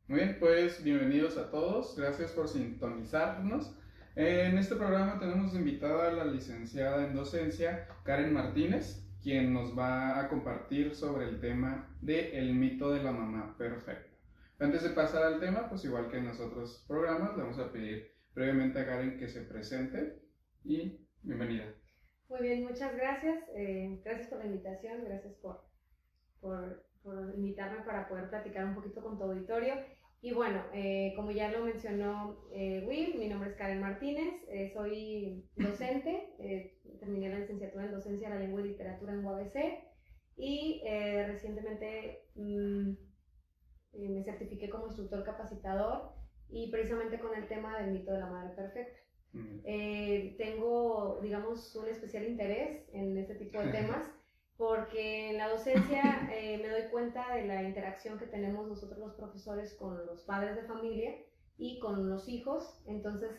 Muy bien, pues bienvenidos a todos, gracias por sintonizarnos. En este programa tenemos invitada a la licenciada en docencia Karen Martínez, quien nos va a compartir sobre el tema de el mito de la mamá perfecta. Antes de pasar al tema, pues igual que en los otros programas, le vamos a pedir brevemente a Karen que se presente y bienvenida. Muy bien, muchas gracias. Gracias por la invitación, gracias por invitarme para poder platicar un poquito con tu auditorio. Y bueno, como ya lo mencionó Will, mi nombre es Karen Martínez, soy docente, terminé la licenciatura en docencia de la lengua y literatura en UABC y recientemente me certifiqué como instructor capacitador y precisamente con el tema del mito de la madre perfecta. Tengo, digamos, un especial interés en este tipo de temas porque en la docencia me doy cuenta de la interacción que tenemos nosotros los profesores con los padres de familia y con los hijos. Entonces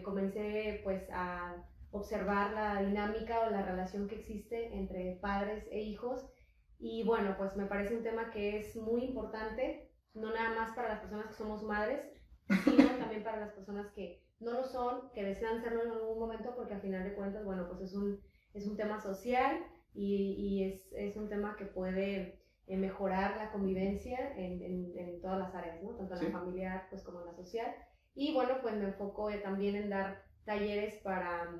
comencé pues a observar la dinámica o la relación que existe entre padres e hijos y bueno, pues me parece un tema que es muy importante, no nada más para las personas que somos madres, sino también para las personas que no lo son, que desean serlo en algún momento, porque al final de cuentas, bueno, pues es un tema social y es un tema que puede mejorar la convivencia en todas las áreas, ¿no? Tanto en la familiar pues, como en la social. Y bueno, pues me enfoco también en dar talleres para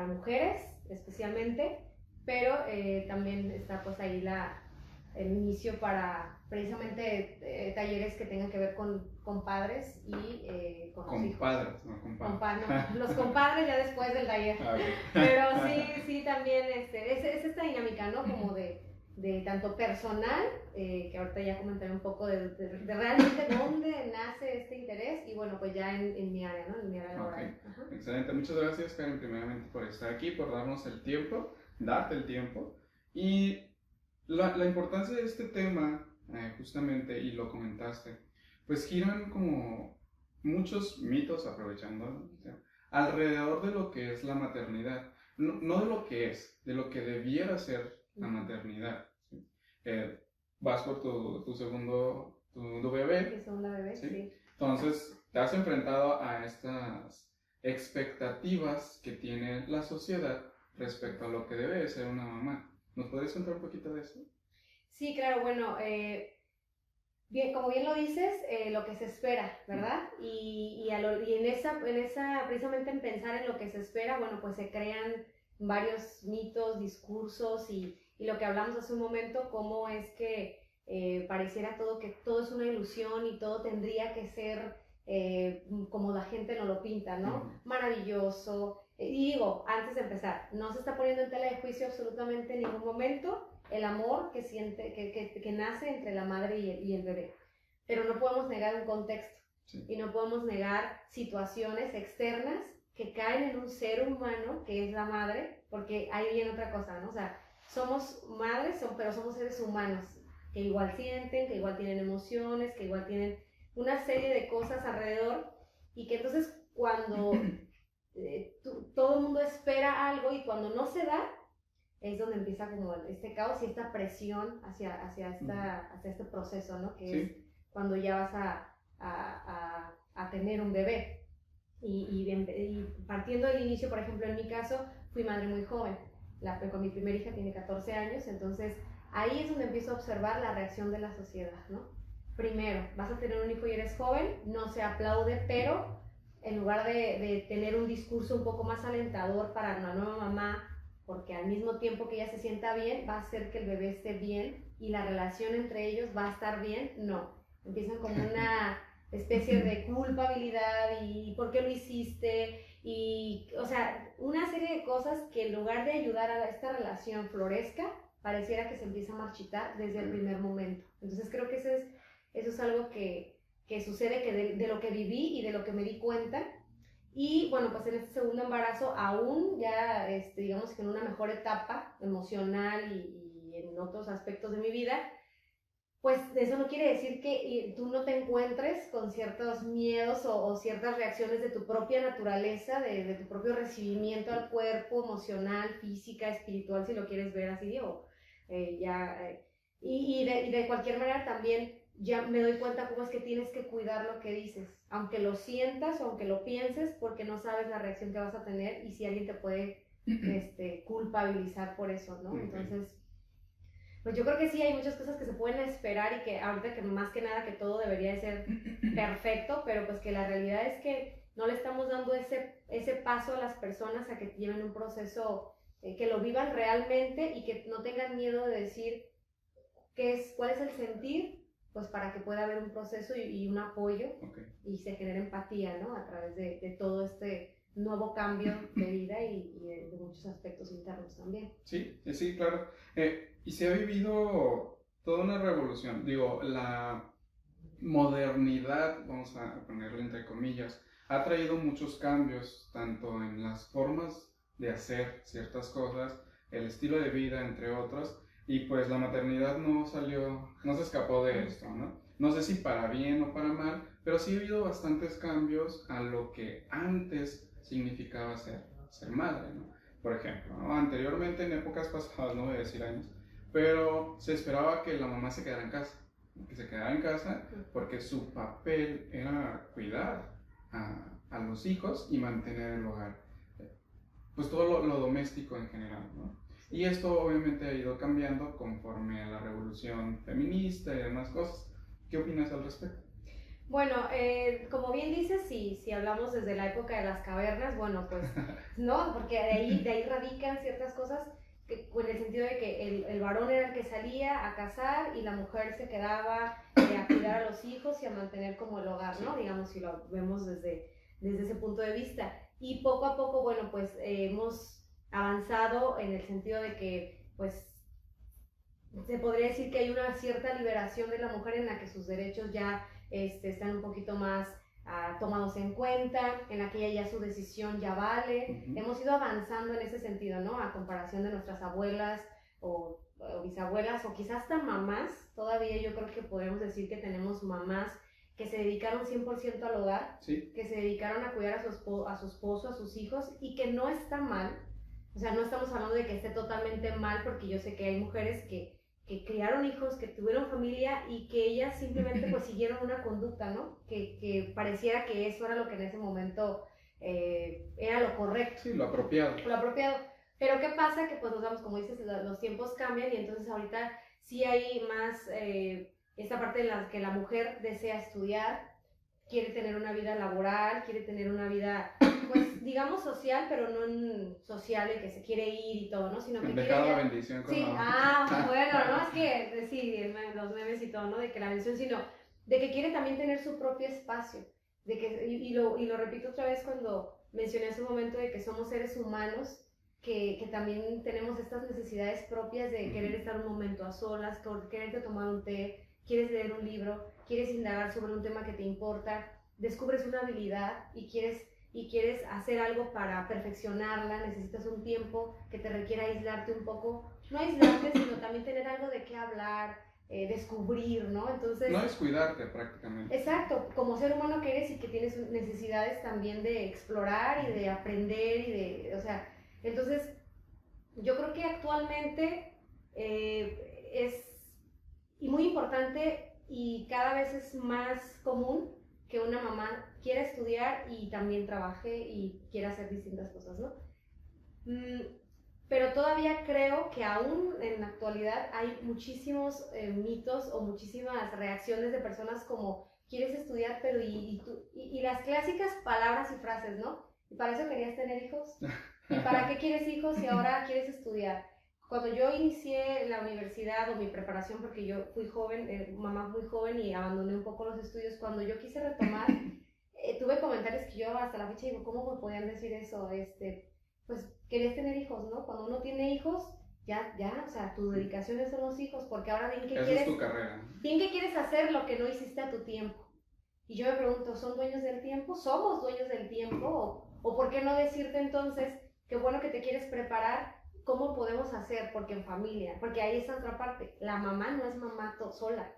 mujeres especialmente, pero también está pues ahí el inicio para precisamente talleres que tengan que ver con padres y con los hijos. Compadres, no compadres. No, los compadres ya después del taller. Okay. Pero sí también es esta dinámica, ¿no? Como de tanto personal, que ahorita ya comentaré un poco de realmente dónde nace este interés y bueno, pues ya en mi área, ¿no? En mi área laboral. Okay. Excelente, muchas gracias Karen primeramente por estar aquí, por darnos el tiempo, darte el tiempo y la importancia de este tema, justamente, y lo comentaste, pues giran como muchos mitos, aprovechando, alrededor de lo que es la maternidad. No de lo que es, de lo que debiera ser la maternidad. ¿Sí? Vas por tu segundo bebé. Mi segunda bebé, sí. Entonces, te has enfrentado a estas expectativas que tiene la sociedad respecto a lo que debe de ser una mamá. ¿Nos podrías contar un poquito de eso? Sí, claro, bueno, bien, como bien lo dices, lo que se espera, ¿verdad? Y en esa, precisamente en pensar en lo que se espera, bueno, pues se crean varios mitos, discursos y lo que hablamos hace un momento, cómo es que pareciera que todo es una ilusión y todo tendría que ser como la gente nos lo pinta, ¿no? Maravilloso. Y digo, antes de empezar, no se está poniendo en tela de juicio absolutamente en ningún momento el amor que siente, que nace entre la madre y el bebé. Pero no podemos negar un contexto y no podemos negar situaciones externas que caen en un ser humano que es la madre, porque ahí viene otra cosa, ¿no? O sea, somos madres, pero somos seres humanos que igual sienten, que igual tienen emociones, que igual tienen una serie de cosas alrededor y que entonces cuando todo el mundo espera algo y cuando no se da, es donde empieza como este caos y esta presión hacia este proceso, ¿no? Que es cuando ya vas a tener un bebé. Y partiendo del inicio, por ejemplo, en mi caso, fui madre muy joven. Con mi primera hija tiene 14 años, entonces ahí es donde empiezo a observar la reacción de la sociedad, ¿no? Primero, vas a tener un hijo y eres joven, no se aplaude, pero en lugar de tener un discurso un poco más alentador para una nueva mamá, porque al mismo tiempo que ella se sienta bien, va a hacer que el bebé esté bien y la relación entre ellos va a estar bien, no. Empiezan como una especie de culpabilidad y ¿por qué lo hiciste? Y, o sea, una serie de cosas que en lugar de ayudar a esta relación florezca, pareciera que se empieza a marchitar desde el primer momento. Entonces creo que eso es algo que sucede que de lo que viví y de lo que me di cuenta. Y bueno, pues en este segundo embarazo, aún ya, digamos que en una mejor etapa emocional y en otros aspectos de mi vida, pues eso no quiere decir que tú no te encuentres con ciertos miedos o ciertas reacciones de tu propia naturaleza, de tu propio recibimiento al cuerpo, emocional, física, espiritual, si lo quieres ver así, o y de cualquier manera también ya me doy cuenta cómo es que tienes que cuidar lo que dices, aunque lo sientas o aunque lo pienses, porque no sabes la reacción que vas a tener y si alguien te puede culpabilizar por eso, ¿no? Okay. Entonces, pues yo creo que sí hay muchas cosas que se pueden esperar y que ahorita que más que nada que todo debería de ser perfecto, pero pues que la realidad es que no le estamos dando ese paso a las personas a que lleven un proceso, que lo vivan realmente y que no tengan miedo de decir cuál es el sentir, pues para que pueda haber un proceso y un apoyo, okay, y se genere empatía, ¿no? A través de todo este nuevo cambio de vida y de muchos aspectos internos también. Sí, sí, claro. Y se ha vivido toda una revolución. Digo, la modernidad, vamos a ponerle entre comillas, ha traído muchos cambios, tanto en las formas de hacer ciertas cosas, el estilo de vida, entre otros, y pues la maternidad no se escapó de esto, ¿no? No sé si para bien o para mal, pero sí ha habido bastantes cambios a lo que antes significaba ser madre, ¿no? Por ejemplo, ¿no? Anteriormente, en épocas pasadas, no voy a decir años, pero se esperaba que la mamá se quedara en casa, que se quedara en casa porque su papel era cuidar a los hijos y mantener el hogar, pues todo lo doméstico en general, ¿no? Y esto obviamente ha ido cambiando conforme a la revolución feminista y demás cosas. ¿Qué opinas al respecto? Bueno, como bien dices, si hablamos desde la época de las cavernas, bueno, pues no, porque de ahí radican ciertas cosas en el sentido de que el varón era el que salía a cazar y la mujer se quedaba a cuidar a los hijos y a mantener como el hogar, ¿no? Digamos, si lo vemos desde ese punto de vista. Y poco a poco, bueno, pues hemos avanzado en el sentido de que, pues, se podría decir que hay una cierta liberación de la mujer en la que sus derechos ya están un poquito más tomados en cuenta, en la que ella ya su decisión ya vale. Hemos ido avanzando en ese sentido, ¿no? A comparación de nuestras abuelas o bisabuelas o quizás hasta mamás. Todavía yo creo que podemos decir que tenemos mamás que se dedicaron 100% al hogar, sí, que se dedicaron a cuidar a su esposo, a sus hijos, y que no está mal. O sea, no estamos hablando de que esté totalmente mal, porque yo sé que hay mujeres que criaron hijos, que tuvieron familia y que ellas simplemente pues siguieron una conducta, ¿no? Que pareciera que eso era lo que en ese momento era lo correcto. Sí, lo apropiado. Lo apropiado. Pero ¿qué pasa? Que pues nos damos, como dices, los tiempos cambian y entonces ahorita sí hay más esta parte en la que la mujer desea estudiar, quiere tener una vida laboral, quiere tener una vida, pues, digamos social, pero no en social de que se quiere ir y todo, ¿no? Sino que quiere la bendición con sí, bueno, ¿no? Es que, sí, los memes y todo, ¿no? De que la bendición, sino de que quiere también tener su propio espacio, de que, y lo repito otra vez cuando mencioné hace un momento de que somos seres humanos, que también tenemos estas necesidades propias de querer estar un momento a solas, quererte tomar un té, quieres leer un libro, quieres indagar sobre un tema que te importa, descubres una habilidad y quieres hacer algo para perfeccionarla, necesitas un tiempo que te requiera aislarte un poco, no aislarte, sino también tener algo de qué hablar, descubrir, ¿no? Entonces... No descuidarte prácticamente. Exacto, como ser humano que eres y que tienes necesidades también de explorar y de aprender y o sea, entonces yo creo que actualmente es y muy importante y cada vez es más común que una mamá quiera estudiar y también trabaje y quiera hacer distintas cosas, ¿no? Pero todavía creo que aún en la actualidad hay muchísimos mitos o muchísimas reacciones de personas como quieres estudiar, pero y las clásicas palabras y frases, ¿no? ¿Y para eso querías tener hijos? ¿Y para qué quieres hijos si ahora quieres estudiar? Cuando yo inicié la universidad o mi preparación, porque yo fui joven, mamá muy joven y abandoné un poco los estudios, cuando yo quise retomar, tuve comentarios que yo hasta la fecha digo, ¿cómo me podían decir eso? Pues querías tener hijos, ¿no? Cuando uno tiene hijos, ya, o sea, tu dedicación son los hijos, porque ahora bien que quieres... Es tu carrera. Bien que quieres hacer lo que no hiciste a tu tiempo. Y yo me pregunto, ¿son dueños del tiempo? ¿Somos dueños del tiempo? ¿O por qué no decirte entonces, qué bueno que te quieres preparar, cómo podemos hacer? Porque en familia, porque ahí está otra parte, la mamá no es mamá sola.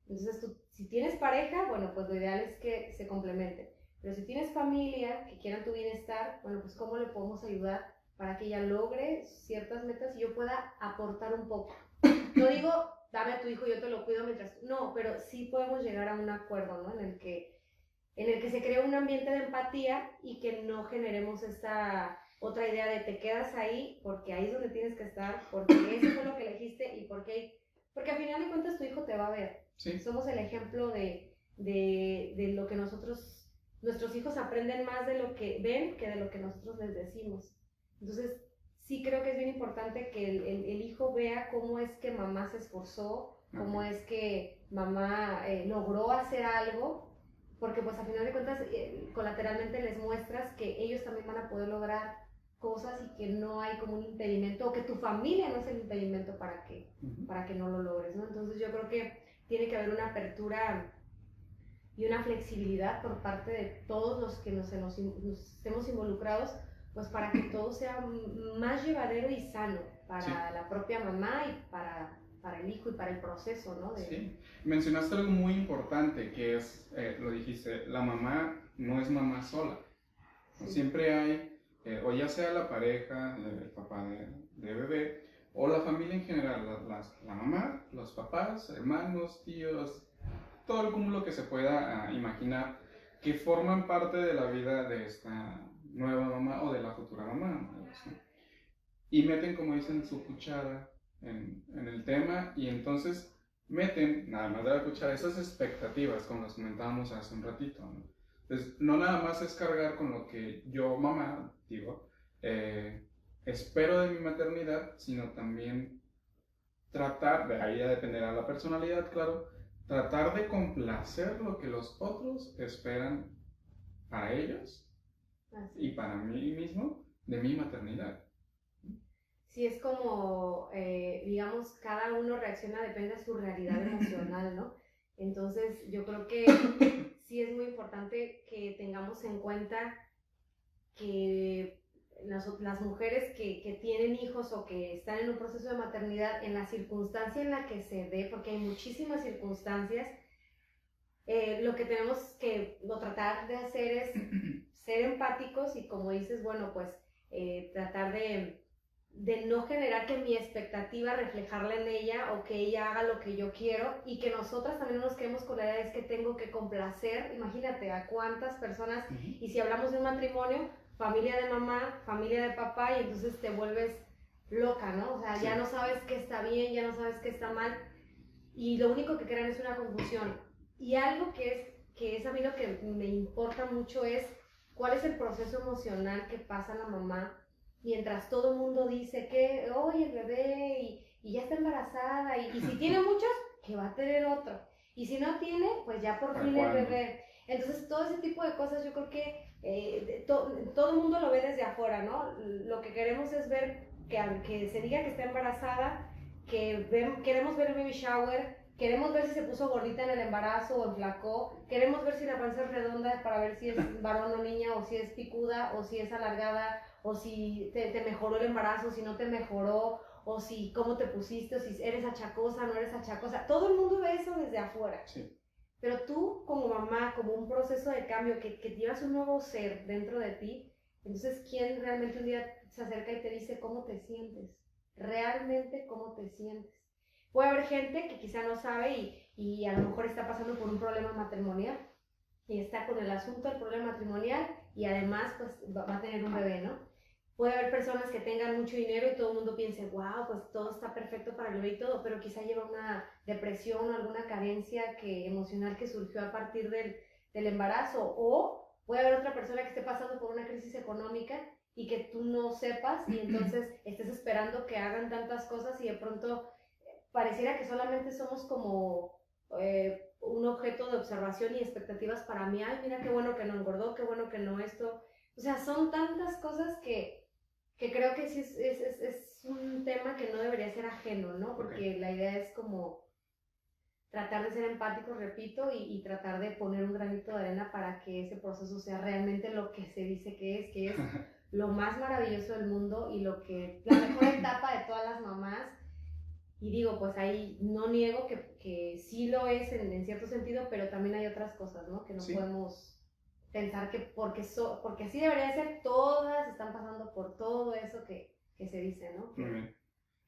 Entonces tú, si tienes pareja, bueno, pues lo ideal es que se complementen. Pero si tienes familia, que quieran tu bienestar, bueno, pues cómo le podemos ayudar para que ella logre ciertas metas y yo pueda aportar un poco. No digo, dame a tu hijo, yo te lo cuido mientras... No, pero sí podemos llegar a un acuerdo, ¿no? En el que se crea un ambiente de empatía y que no generemos esta otra idea de te quedas ahí porque ahí es donde tienes que estar, porque eso fue lo que elegiste y porque al final de cuentas tu hijo te va a ver. Sí. Somos el ejemplo de lo que nuestros hijos aprenden más de lo que ven que de lo que nosotros les decimos. Entonces, sí creo que es bien importante que el hijo vea cómo es que mamá se esforzó, cómo es que mamá logró hacer algo, porque pues a final de cuentas colateralmente les muestras que ellos también van a poder lograr cosas y que no hay como un impedimento, o que tu familia no es el impedimento para que no lo logres, ¿no? Entonces yo creo que tiene que haber una apertura y una flexibilidad por parte de todos los que nos estemos involucrados, pues para que todo sea más llevadero y sano para la propia mamá y para el hijo y para el proceso, ¿no? Sí, mencionaste algo muy importante que es, lo dijiste, la mamá no es mamá sola, ¿no? Siempre hay, o ya sea la pareja, el papá de bebé, o la familia en general, la mamá, los papás, hermanos, tíos, todo el cúmulo que se pueda imaginar que forman parte de la vida de esta nueva mamá o de la futura mamá, ¿no? Y meten, como dicen, su cuchara en el tema y entonces meten, nada más de la cuchara, esas expectativas como las comentábamos hace un ratito, ¿no? Entonces, no nada más es cargar con lo que yo, mamá, digo, espero de mi maternidad, sino también tratar, de ahí ya dependerá la personalidad, claro, tratar de complacer lo que los otros esperan para ellos y para mí mismo de mi maternidad. Sí, es como, digamos, cada uno reacciona, depende de su realidad emocional, ¿no? Entonces, yo creo que sí es muy importante que tengamos en cuenta que las mujeres que tienen hijos o que están en un proceso de maternidad, en la circunstancia en la que se dé, porque hay muchísimas circunstancias, lo que tenemos que tratar de hacer es ser empáticos y, como dices, bueno, pues tratar de no generar que mi expectativa reflejarla en ella o que ella haga lo que yo quiero y que nosotras también no nos quedemos con la idea de que tengo que complacer. Imagínate a cuántas personas, y si hablamos de un matrimonio, familia de mamá, familia de papá, y entonces te vuelves loca, ¿no? O sea, ya no sabes qué está bien, ya no sabes qué está mal, y lo único que crean es una confusión. Y algo que es a mí lo que me importa mucho es cuál es el proceso emocional que pasa la mamá mientras todo el mundo dice que, oye, el bebé, y ya está embarazada, y si tiene muchos, que va a tener otro, y si no tiene, pues ya por fin el bebé. Entonces, todo ese tipo de cosas yo creo que todo el mundo lo ve desde afuera, ¿no? Lo que queremos es ver que se diga que está embarazada, queremos ver el baby shower, queremos ver si se puso gordita en el embarazo o enflacó, queremos ver si la panza es redonda para ver si es varón o niña, o si es picuda, o si es alargada, o si te mejoró el embarazo, si no te mejoró, o si cómo te pusiste, o si eres achacosa, no eres achacosa. Todo el mundo ve eso desde afuera. Sí. Pero tú como mamá, como un proceso de cambio, que llevas un nuevo ser dentro de ti, entonces ¿quién realmente un día se acerca y te dice cómo te sientes? Realmente cómo te sientes. Puede haber gente que quizá no sabe y a lo mejor está pasando por un problema matrimonial y está con el asunto del problema matrimonial y además pues va a tener un bebé, ¿no? Puede haber personas que tengan mucho dinero y todo el mundo piense, wow, pues todo está perfecto para el bebé y todo, pero quizá lleva una depresión o alguna carencia emocional que surgió a partir del embarazo, o puede haber otra persona que esté pasando por una crisis económica y que tú no sepas y entonces estés esperando que hagan tantas cosas y de pronto pareciera que solamente somos como un objeto de observación y expectativas para mí. Ay, mira qué bueno que no engordó, qué bueno que no esto. O sea, son tantas cosas que creo que sí es un tema que no debería ser ajeno, ¿no? Porque la idea es como tratar de ser empáticos, repito, y tratar de poner un granito de arena para que ese proceso sea realmente lo que se dice que es lo más maravilloso del mundo y la mejor etapa de todas las mamás. Y digo, pues ahí no niego que sí lo es en cierto sentido, pero también hay otras cosas, ¿no? Que no podemos pensar que porque así debería ser, todas están pasando por todo eso que se dice, ¿no? Muy bien.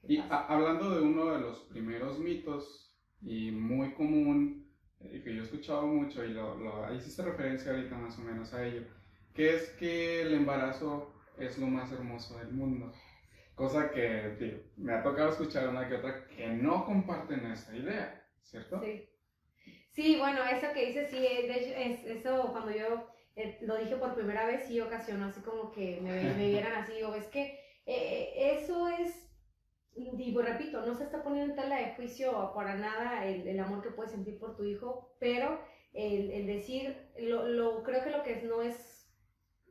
¿Qué Y pasa? hablando de uno de los primeros mitos y muy común, que yo he escuchado mucho y ahí hiciste referencia ahorita más o menos a ello, que es que el embarazo es lo más hermoso del mundo. Cosa que, tío, me ha tocado escuchar una que otra que no comparten esa idea, ¿cierto? Sí. Sí, bueno, eso que dices, sí, de hecho, eso cuando yo lo dije por primera vez, sí ocasionó así como que me vieran así, o es que eso es, digo, repito, no se está poniendo en tela de juicio para nada el amor que puedes sentir por tu hijo, pero el decir, creo que lo que no es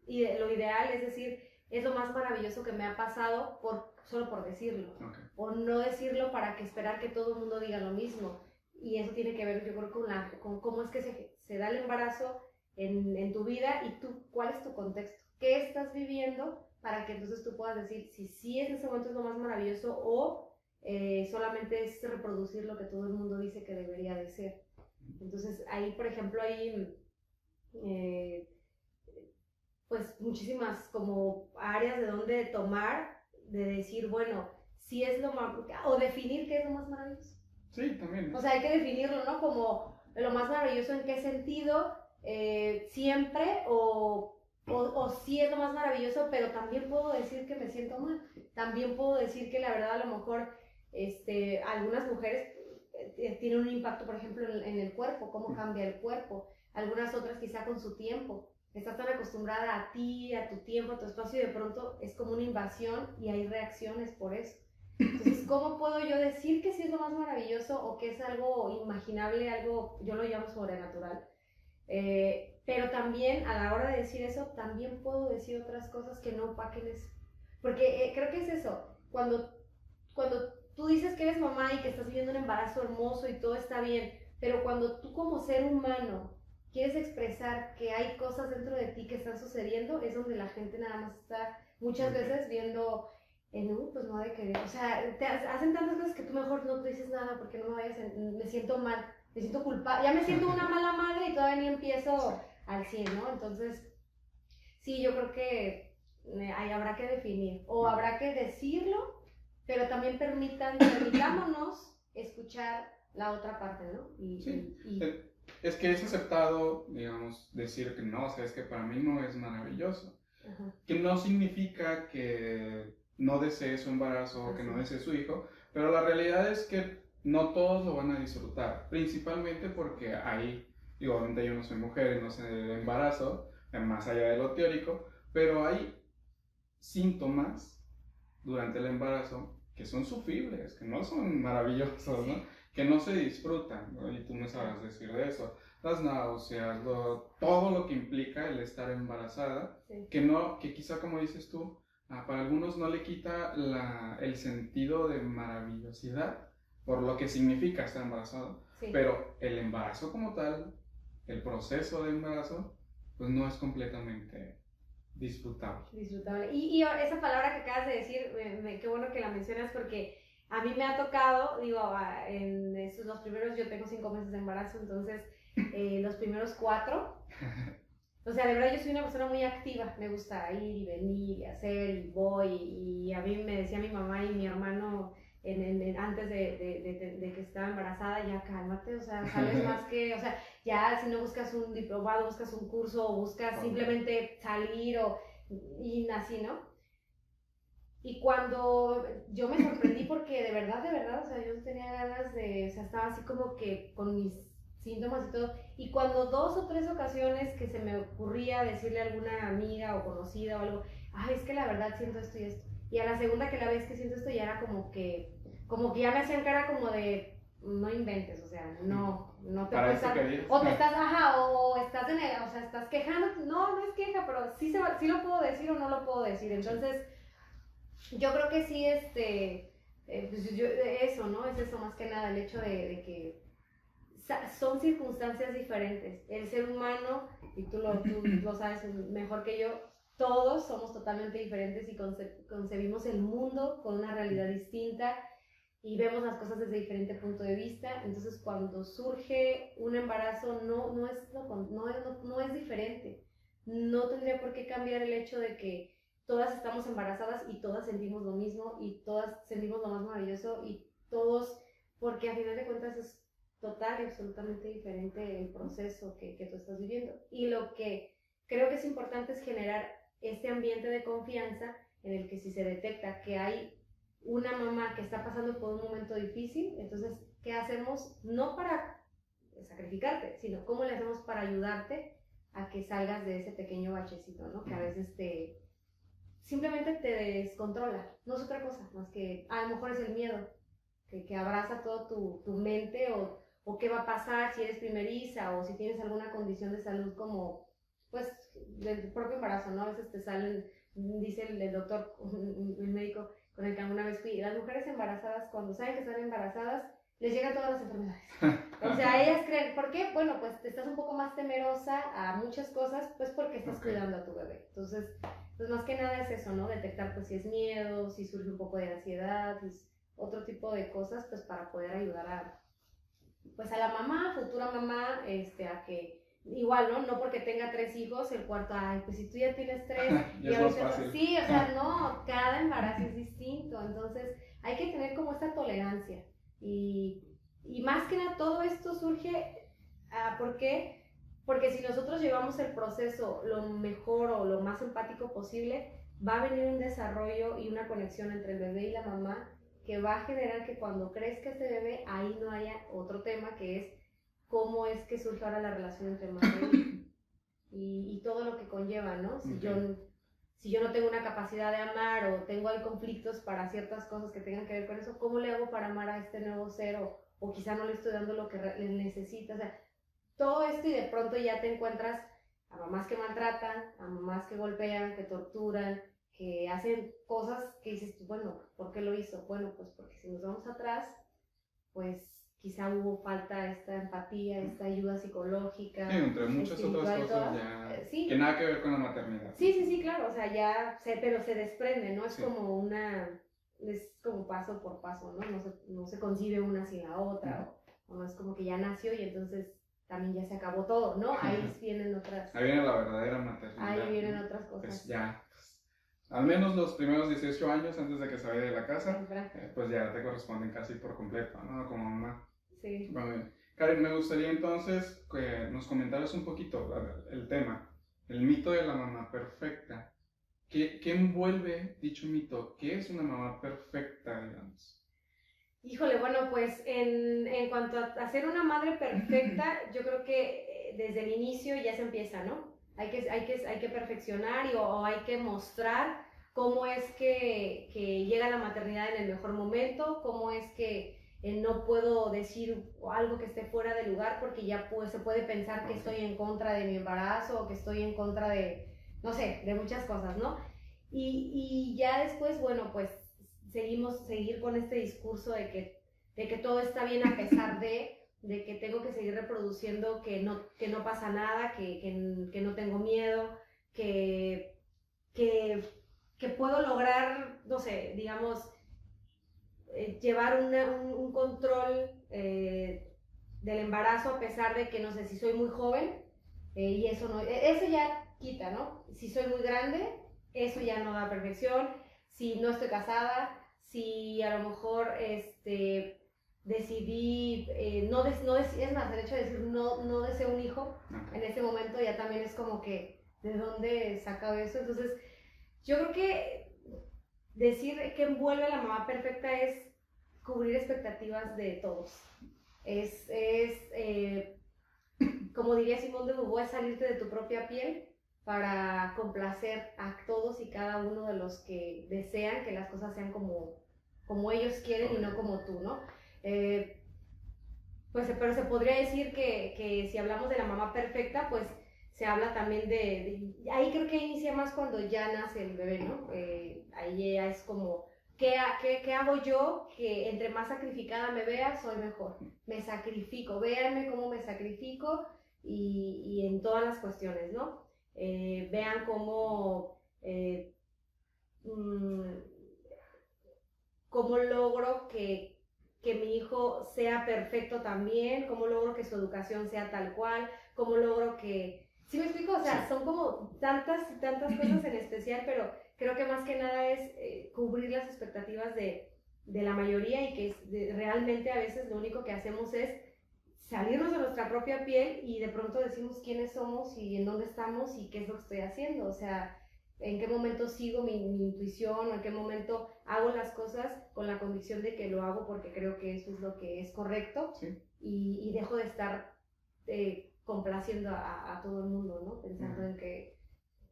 lo ideal, es decir, es lo más maravilloso que me ha pasado solo por decirlo, Okay. por no decirlo para que esperar que todo el mundo diga lo mismo. Y eso tiene que ver, yo creo, con cómo es que se da el embarazo en tu vida y cuál es tu contexto, qué estás viviendo para que entonces tú puedas decir si sí en ese momento es lo más maravilloso o solamente es reproducir lo que todo el mundo dice que debería de ser. Entonces ahí, por ejemplo, hay pues muchísimas como áreas de donde tomar, de decir, bueno, si es lo más, o definir qué es lo más maravilloso. Sí, también. O sea, hay que definirlo, ¿no? Como lo más maravilloso en qué sentido, siempre, o sí es lo más maravilloso, pero también puedo decir que me siento mal. También puedo decir que la verdad a lo mejor algunas mujeres tienen un impacto, por ejemplo, en el cuerpo, cómo cambia el cuerpo. Algunas otras quizá con su tiempo. Estás tan acostumbrada a ti, a tu tiempo, a tu espacio, y de pronto es como una invasión y hay reacciones por eso. Entonces, ¿cómo puedo yo decir que sí es lo más maravilloso o que es algo imaginable, algo, yo lo llamo sobrenatural? Pero también a la hora de decir eso, también puedo decir otras cosas que no opaquen eso. Porque creo que es eso, cuando tú dices que eres mamá y que estás viviendo un embarazo hermoso y todo está bien, pero cuando tú como ser humano quieres expresar que hay cosas dentro de ti que están sucediendo, es donde la gente nada más está muchas veces viendo no, pues no ha de querer, o sea, te hacen tantas cosas que tú mejor no te dices nada porque no me vayas, me siento mal, me siento culpable, ya me siento una mala madre y todavía ni empiezo al 100, ¿no? Entonces, sí, yo creo que ahí habrá que definir, o habrá que decirlo, pero también permitámonos escuchar la otra parte, ¿no? Sí. Es que es aceptado, digamos, decir que no, o sea, es que para mí no es maravilloso. Ajá. Que no significa que no desee su embarazo o que no desee su hijo, pero la realidad es que no todos lo van a disfrutar, principalmente porque hay, digo, obviamente yo no soy mujer y no sé de embarazo, más allá de lo teórico, pero hay síntomas durante el embarazo que son sufribles, que no son maravillosos, ¿no? Que no se disfrutan, ¿no? Y tú me sabrás decir de eso. Las náuseas, todo lo que implica el estar embarazada, sí. que quizá como dices tú, para algunos no le quita el sentido de maravillosidad por lo que significa estar embarazado, sí. Pero el embarazo como tal, el proceso de embarazo, pues no es completamente disfrutable. Disfrutable. Y esa palabra que acabas de decir, qué bueno que la mencionas porque a mí me ha tocado, digo, en los primeros, yo tengo 5 meses de embarazo, entonces los primeros 4, o sea, de verdad yo soy una persona muy activa, me gusta ir y venir y hacer y voy, y a mí me decía mi mamá y mi hermano antes de que estaba embarazada, ya cálmate, o sea, sabes más que, o sea, ya si no buscas un diplomado, buscas un curso o buscas simplemente salir y así, ¿no? Y cuando yo me sorprendí porque de verdad, o sea, yo tenía ganas o sea, estaba así como que con mis síntomas y todo, y cuando 2 o 3 ocasiones que se me ocurría decirle a alguna amiga o conocida o algo, ay, es que la verdad siento esto y esto, y a la segunda que la vez que siento esto ya era como que ya me hacían cara como de, no inventes, o sea, no te puedes estar, o te estás, o estás o sea, estás quejando, no es queja, pero sí lo puedo decir o no lo puedo decir, entonces yo creo que sí, pues eso, ¿no? Es eso más que nada, el hecho de que son circunstancias diferentes. El ser humano, y tú lo sabes mejor que yo, todos somos totalmente diferentes y concebimos el mundo con una realidad distinta y vemos las cosas desde diferente punto de vista. Entonces, cuando surge un embarazo, no es diferente. no tendría por qué cambiar el hecho de que todas estamos embarazadas y todas sentimos lo mismo y todas sentimos lo más maravilloso y todos, porque a final de cuentas es total y absolutamente diferente el proceso que tú estás viviendo. Y lo que creo que es importante es generar este ambiente de confianza en el que si se detecta que hay una mamá que está pasando por un momento difícil, entonces, ¿qué hacemos? No para sacrificarte, sino cómo le hacemos para ayudarte a que salgas de ese pequeño bachecito, ¿no? Que a veces simplemente te descontrola, no es otra cosa, más que a lo mejor es el miedo, que abraza todo tu mente o qué va a pasar si eres primeriza o si tienes alguna condición de salud como, pues, del propio embarazo, ¿no? A veces te salen, dice el doctor, el médico con el que alguna vez fui, las mujeres embarazadas cuando saben que están embarazadas, les llegan todas las enfermedades. O sea, ellas creen, ¿por qué? Bueno, pues te estás un poco más temerosa a muchas cosas, pues porque estás cuidando a tu bebé. Entonces, pues más que nada es eso, ¿no? Detectar pues si es miedo, si surge un poco de ansiedad, si es otro tipo de cosas, pues para poder ayudar pues a la mamá, futura mamá, a que igual, ¿no? No porque tenga 3 hijos, el cuarto, ay, pues si tú ya tienes 3 ya y es más ahorita, fácil. sí, o sea, no, cada embarazo es distinto, entonces hay que tener como esta tolerancia y más que nada todo esto surge, ¿por qué? Porque si nosotros llevamos el proceso lo mejor o lo más empático posible, va a venir un desarrollo y una conexión entre el bebé y la mamá que va a generar que cuando crezca este bebé, ahí no haya otro tema que es cómo es que surge ahora la relación entre madre e hijo y todo lo que conlleva, ¿no? Si yo no tengo una capacidad de amar o tengo ahí conflictos para ciertas cosas que tengan que ver con eso, ¿cómo le hago para amar a este nuevo ser? O quizá no le estoy dando lo que le necesita. O sea, todo esto y de pronto ya te encuentras a mamás que maltratan, a mamás que golpean, que torturan, que hacen cosas que dices tú, bueno, ¿por qué lo hizo? Bueno, pues porque si nos vamos atrás, pues quizá hubo falta esta empatía, esta ayuda psicológica, sí, entre muchas otras cosas ya sí. que nada que ver con la maternidad. Sí, claro, o sea, pero se desprende, ¿no? Es sí. como es como paso por paso, ¿no? No se concibe una sin la otra, o no es como que ya nació y entonces también ya se acabó todo, ¿no? Ahí vienen otras. Ahí viene la verdadera maternidad. Ahí vienen ¿no? otras cosas. Pues ya, al menos los primeros 18 años antes de que se vaya de la casa, pues ya te corresponden casi por completo, ¿no? Como mamá. Sí. Bueno, Karen, me gustaría entonces que nos comentaras un poquito el tema, el mito de la mamá perfecta. ¿Qué envuelve dicho mito? ¿Qué es una mamá perfecta, digamos? Híjole, bueno, pues en cuanto a ser una madre perfecta, yo creo que desde el inicio ya se empieza, ¿no? Hay que perfeccionar o hay que mostrar cómo es que llega la maternidad en el mejor momento, cómo es que no puedo decir algo que esté fuera de lugar porque ya pues, se puede pensar que estoy en contra de mi embarazo o que estoy en contra de, no sé, de muchas cosas, ¿no? Y ya después, bueno, pues seguir con este discurso de que todo está bien a pesar de que tengo que seguir reproduciendo, que no pasa nada, que no tengo miedo, que puedo lograr, no sé, digamos, llevar un control del embarazo a pesar de que, no sé, si soy muy joven, y eso ya quita, ¿no? Si soy muy grande, eso ya no da perfección. Si no estoy casada, si a lo mejor decidí, es más, el hecho de decir no deseo un hijo, en ese momento ya también es como que, ¿de dónde saca eso? Entonces, yo creo que decir que envuelve a la mamá perfecta es cubrir expectativas de todos. Como diría Simón de Beauvoir, es salirte de tu propia piel para complacer a todos y cada uno de los que desean que las cosas sean como ellos quieren y no como tú, ¿no? Pues, pero se podría decir que si hablamos de la mamá perfecta, pues se habla también ahí creo que inicia más cuando ya nace el bebé, ¿no? Ahí ya es como, ¿qué hago yo? Que entre más sacrificada me vea, soy mejor. Me sacrifico, véanme cómo me sacrifico y en todas las cuestiones, ¿no? Vean cómo logro que mi hijo sea perfecto también, cómo logro que su educación sea tal cual, cómo logro que ¿Sí me explico? O sea, son como tantas cosas en especial, pero creo que más que nada es cubrir las expectativas de la mayoría y que realmente a veces lo único que hacemos es salirnos de nuestra propia piel y de pronto decimos quiénes somos y en dónde estamos y qué es lo que estoy haciendo. O sea, en qué momento sigo mi intuición o en qué momento hago las cosas con la convicción de que lo hago porque creo que eso es lo que es correcto. Sí. Y dejo de estar complaciendo a todo el mundo, ¿no? Pensando en que,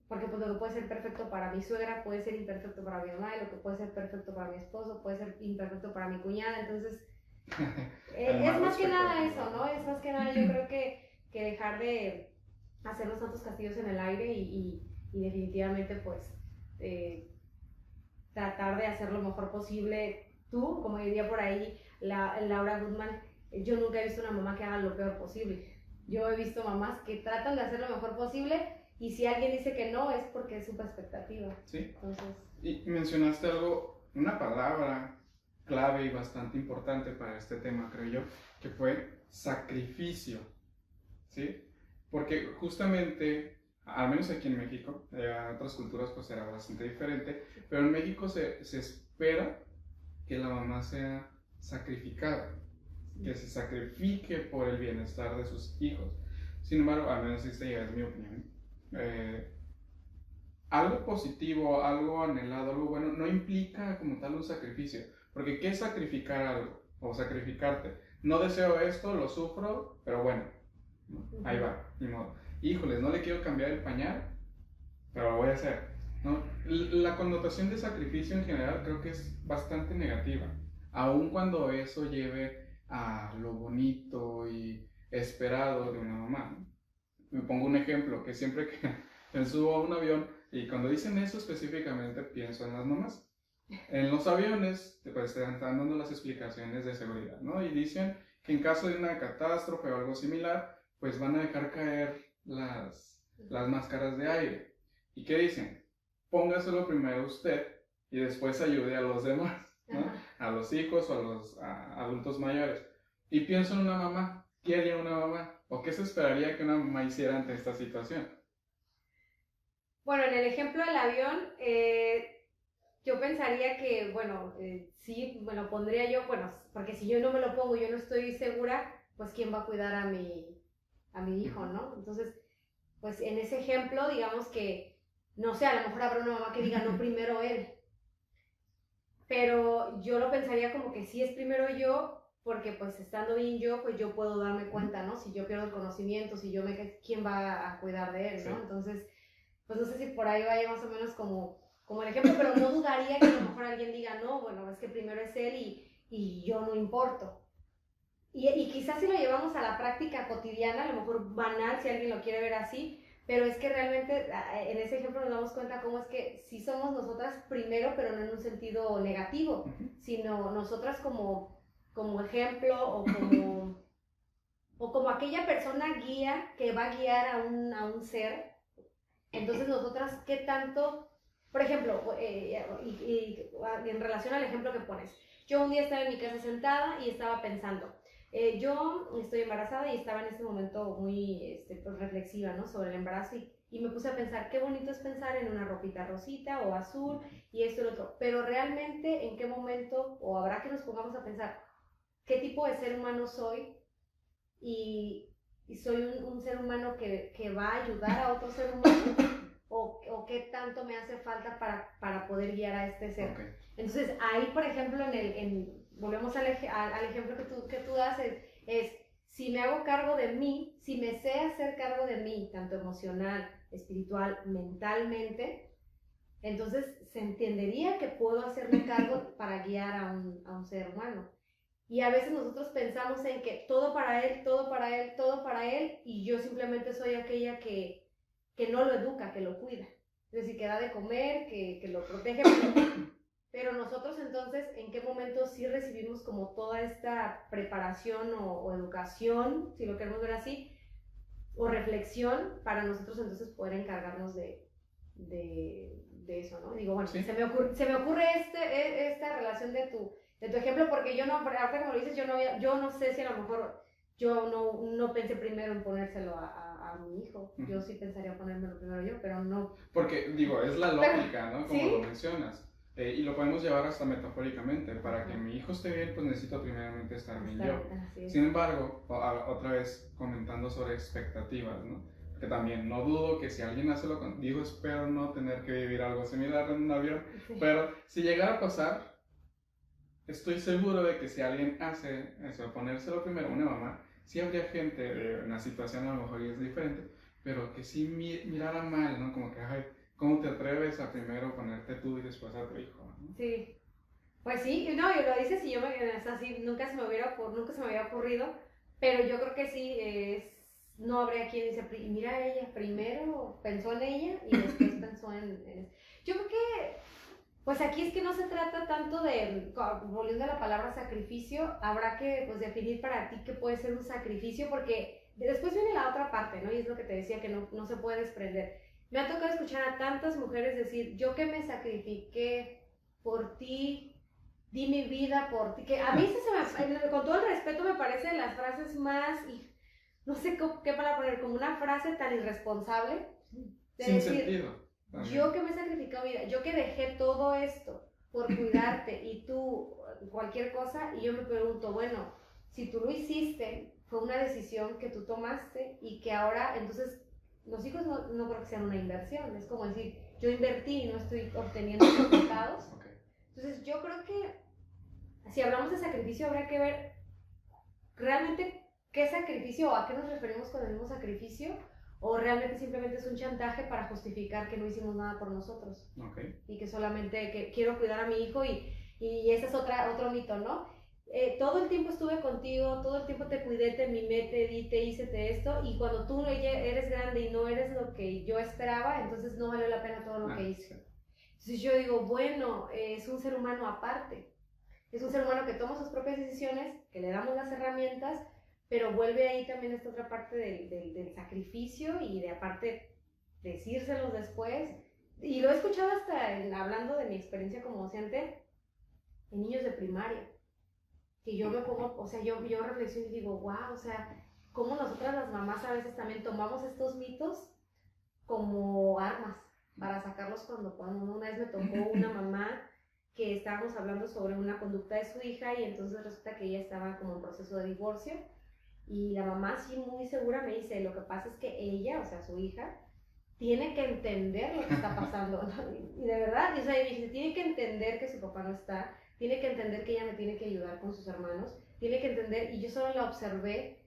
porque pues lo que puede ser perfecto para mi suegra puede ser imperfecto para mi mamá y lo que puede ser perfecto para mi esposo puede ser imperfecto para mi cuñada, entonces es más que nada eso, ¿no? Es más que nada yo creo que dejar de hacer los tantos castillos en el aire y definitivamente pues tratar de hacer lo mejor posible tú, como diría por ahí Laura Goodman, yo nunca he visto una mamá que haga lo peor posible. Yo he visto mamás que tratan de hacer lo mejor posible y si alguien dice que no es porque es su perspectiva. Sí. Entonces... Y mencionaste algo, una palabra clave y bastante importante para este tema, creo yo, que fue sacrificio, ¿sí? Porque justamente, al menos aquí en México, en otras culturas pues será bastante diferente, pero en México se espera que la mamá sea sacrificada, que se sacrifique por el bienestar de sus hijos. Sin embargo, al menos esta ya es mi opinión, algo positivo, algo anhelado, algo bueno, no implica como tal un sacrificio. Porque ¿qué es sacrificar algo? O sacrificarte. No deseo esto, lo sufro, pero bueno, ahí va, ni modo. Híjoles, no le quiero cambiar el pañal, pero lo voy a hacer, ¿no? La connotación de sacrificio en general creo que es bastante negativa, aun cuando eso lleve a lo bonito y esperado de una mamá. Me pongo un ejemplo, que siempre que me subo a un avión, y cuando dicen eso específicamente pienso en las mamás. En los aviones pues, te están dando las explicaciones de seguridad, ¿no? Y dicen que en caso de una catástrofe o algo similar, pues van a dejar caer las máscaras de aire. ¿Y qué dicen? Póngaselo primero usted y después ayude a los demás, ¿no? A los hijos o a los adultos mayores. Y pienso en una mamá. ¿Qué haría una mamá? ¿O qué se esperaría que una mamá hiciera ante esta situación? Bueno, en el ejemplo del avión, yo pensaría que, bueno, sí, me lo pondría yo, bueno, porque si yo no me lo pongo y yo no estoy segura, pues ¿quién va a cuidar a mi hijo, no? Entonces, pues en ese ejemplo, digamos que, no sé, a lo mejor habrá una mamá que diga, no, primero él. Pero yo lo pensaría como que sí es primero yo, porque pues estando bien yo, pues yo puedo darme cuenta, ¿no? Si yo pierdo el conocimiento, si yo me... ¿quién va a cuidar de él, no? Sí. Entonces, pues no sé si por ahí vaya más o menos como el ejemplo, pero no dudaría que a lo mejor alguien diga, no, bueno, es que primero es él y yo no importo. Y quizás si lo llevamos a la práctica cotidiana, a lo mejor banal, si alguien lo quiere ver así, pero es que realmente en ese ejemplo nos damos cuenta cómo es que sí somos nosotras primero, pero no en un sentido negativo, sino nosotras como ejemplo o como aquella persona guía que va a guiar a un ser. Entonces nosotras, ¿qué tanto? Por ejemplo, en relación al ejemplo que pones, yo un día estaba en mi casa sentada y estaba pensando, yo estoy embarazada y estaba en este momento muy pues reflexiva, ¿no? Sobre el embarazo y me puse a pensar, qué bonito es pensar en una ropita rosita o azul y esto y lo otro, pero realmente en qué momento, o habrá que nos pongamos a pensar, qué tipo de ser humano soy y soy un ser humano que va a ayudar a otro ser humano o qué tanto me hace falta para poder guiar a este ser. Okay. Entonces ahí, por ejemplo, volvemos al ejemplo que tú das, es si me hago cargo de mí, si me sé hacer cargo de mí, tanto emocional, espiritual, mentalmente, entonces se entendería que puedo hacerme cargo para guiar a un ser humano. Y a veces nosotros pensamos en que todo para él, todo para él, todo para él, y yo simplemente soy aquella que no lo educa, que lo cuida. Es decir, que da de comer, que lo protege, pero nosotros entonces, ¿en qué momento sí recibimos como toda esta preparación o educación, si lo queremos ver así, o reflexión para nosotros entonces poder encargarnos de eso, ¿no? Digo, bueno, sí. se me ocurre esta relación de tu ejemplo, porque yo no, ahorita como lo dices, yo no sé si a lo mejor yo no pensé primero en ponérselo a a mi hijo. Yo sí pensaría ponérmelo primero yo, pero no. Porque, digo, es la lógica, ¿no? Como ¿sí? lo mencionas. Y lo podemos llevar hasta metafóricamente. Para que mi hijo esté bien, pues necesito primeramente estar bien yo. Sin embargo, otra vez comentando sobre expectativas, ¿no? Que también no dudo que si alguien hace lo que digo, espero no tener que vivir algo similar en un avión. Sí. Pero si llegara a pasar, estoy seguro de que si alguien hace eso, ponérselo primero a una mamá, sí habría gente de una situación a lo mejor es diferente, pero que sí mirara mal, ¿no? Como que, ay, ¿cómo te atreves a primero ponerte tú y después a tu hijo, ¿no? Sí. Pues sí, no, y lo dices y yo así, nunca se me había ocurrido, pero yo creo que sí, no habría quien dice, mira ella, primero pensó en ella y después pensó en... Yo creo que, pues aquí es que no se trata tanto de, volviendo a la palabra sacrificio, habrá que pues definir para ti qué puede ser un sacrificio, porque después viene la otra parte, ¿no? Y es lo que te decía, que no se puede desprender. Me ha tocado escuchar a tantas mujeres decir, yo que me sacrifiqué por ti, di mi vida por ti, que a mí con todo el respeto me parece de las frases más, no sé qué para poner, como una frase tan irresponsable, de sin decir, sentido. También. Yo que me he sacrificado vida, yo que dejé todo esto por cuidarte y tú cualquier cosa, y yo me pregunto, bueno, si tú lo hiciste, fue una decisión que tú tomaste y que ahora, entonces, los hijos no creo que sean una inversión, es como decir, yo invertí y no estoy obteniendo resultados. Okay. Entonces yo creo que si hablamos de sacrificio, habría que ver realmente qué sacrificio o a qué nos referimos con el mismo sacrificio, o realmente simplemente es un chantaje para justificar que no hicimos nada por nosotros. Okay. Y que solamente que quiero cuidar a mi hijo y ese es otro mito, ¿no? Todo el tiempo estuve contigo, todo el tiempo te cuidé, te mimé, te di, te hice, esto, y cuando tú eres grande y no eres lo que yo esperaba, entonces no valió la pena todo lo que hice. Entonces yo digo, bueno, es un ser humano aparte. Es un ser humano que toma sus propias decisiones, que le damos las herramientas, pero vuelve ahí también esta otra parte del sacrificio y de aparte decírselos después. Y lo he escuchado hasta hablando de mi experiencia como docente en niños de primaria, que yo me pongo, o sea, yo reflexiono y digo, wow, o sea, cómo nosotras las mamás a veces también tomamos estos mitos como armas para sacarlos cuando podamos. Una vez me tocó una mamá que estábamos hablando sobre una conducta de su hija y entonces resulta que ella estaba como en proceso de divorcio y la mamá sí muy segura me dice, lo que pasa es que ella, o sea su hija, tiene que entender lo que está pasando, ¿no? Y de verdad, o sea, dice, tiene que entender que su papá no está, tiene que entender que ella me tiene que ayudar con sus hermanos, tiene que entender, y yo solo la observé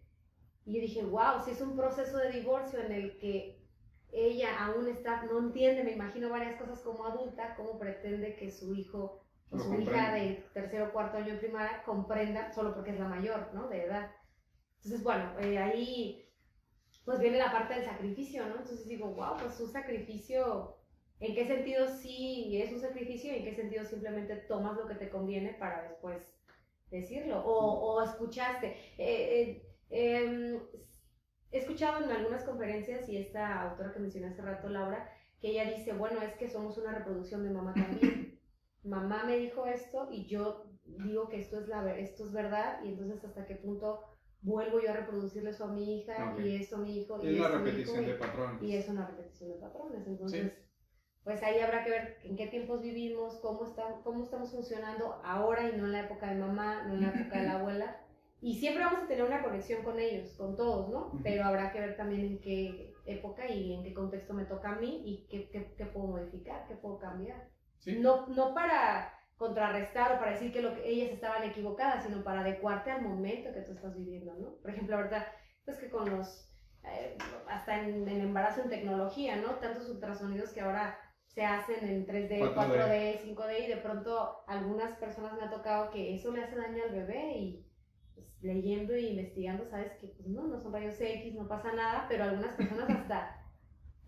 y yo dije, wow, si es un proceso de divorcio en el que ella aún no entiende, me imagino varias cosas como adulta, cómo pretende que su hijo o su hija de tercero o cuarto año de primaria comprenda solo porque es la mayor, ¿no? De edad. Entonces, bueno, ahí pues viene la parte del sacrificio, ¿no? Entonces digo, wow, pues un sacrificio, ¿en qué sentido sí es un sacrificio y en qué sentido simplemente tomas lo que te conviene para después decirlo? O escuchaste. He escuchado en algunas conferencias y esta autora que mencioné hace rato, Laura, que ella dice, bueno, es que somos una reproducción de mamá también. Mamá me dijo esto y yo digo que esto es verdad y entonces hasta qué punto vuelvo yo a reproducirle eso a mi hija y esto a mi hijo. Es una repetición de patrones. Y es una repetición de patrones. Entonces, sí, pues ahí habrá que ver en qué tiempos vivimos, cómo estamos funcionando ahora y no en la época de mamá, no en la época de la abuela. Y siempre vamos a tener una conexión con ellos, con todos, ¿no? Uh-huh. Pero habrá que ver también en qué época y en qué contexto me toca a mí y qué puedo modificar, qué puedo cambiar. ¿Sí? No para contrarrestar o para decir que ellas estaban equivocadas, sino para adecuarte al momento que tú estás viviendo, ¿no? Por ejemplo, ahorita, pues que con los, hasta en embarazo en tecnología, ¿no? Tantos ultrasonidos que ahora se hacen en 3D, 4D, 5D, y de pronto algunas personas me ha tocado que eso le hace daño al bebé y pues, leyendo e investigando, sabes que pues no son rayos X, no pasa nada, pero algunas personas hasta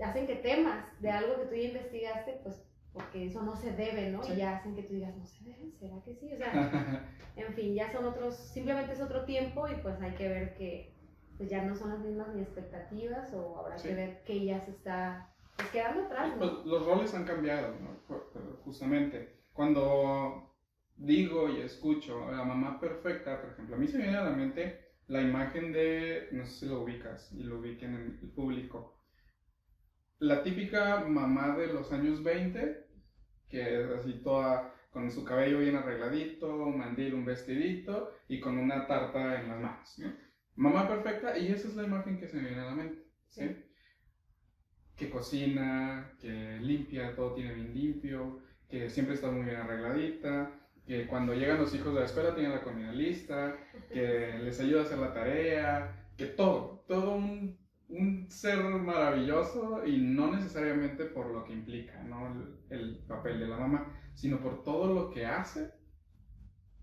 hacen que temas de algo que tú ya investigaste, pues porque eso no se debe, ¿no? Sí. Y ya hacen que tú digas, no se debe, ¿será que sí? O sea, en fin, ya son otros, simplemente es otro tiempo y pues hay que ver que pues ya no son las mismas ni expectativas o habrá que ver que ya se está pues, quedando atrás, ¿no? Pues los roles han cambiado, ¿no? Justamente, cuando digo y escucho a la mamá perfecta, por ejemplo, a mí se me viene a la mente la imagen de, no sé si lo ubicas y lo ubiquen en el público, la típica mamá de los años 20, que es así toda con su cabello bien arregladito, un mandil, un vestidito y con una tarta en las manos, ¿no? Mamá perfecta, y esa es la imagen que se me viene a la mente, ¿sí? Sí. Que cocina, que limpia, todo tiene bien limpio, que siempre está muy bien arregladita, que cuando llegan los hijos de la escuela tiene la comida lista, que les ayuda a hacer la tarea, que todo un ser maravilloso, y no necesariamente por lo que implica, ¿no? El papel de la mamá, sino por todo lo que hace,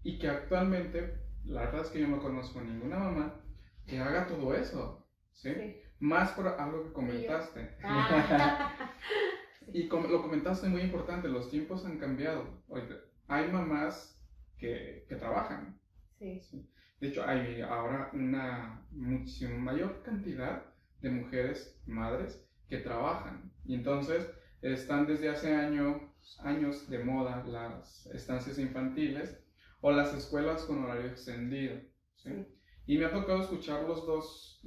y que actualmente, la verdad es que yo no conozco ninguna mamá que haga todo eso, ¿sí? Sí. Más por algo que comentaste. Ah. Y lo comentaste muy importante, los tiempos han cambiado. Ahorita, hay mamás que trabajan. Sí. ¿Sí? De hecho, hay ahora una muchísimo mayor cantidad de mujeres madres que trabajan. Y entonces están desde hace años de moda las estancias infantiles o las escuelas con horario extendido. ¿Sí? Sí. Y me ha tocado escuchar las dos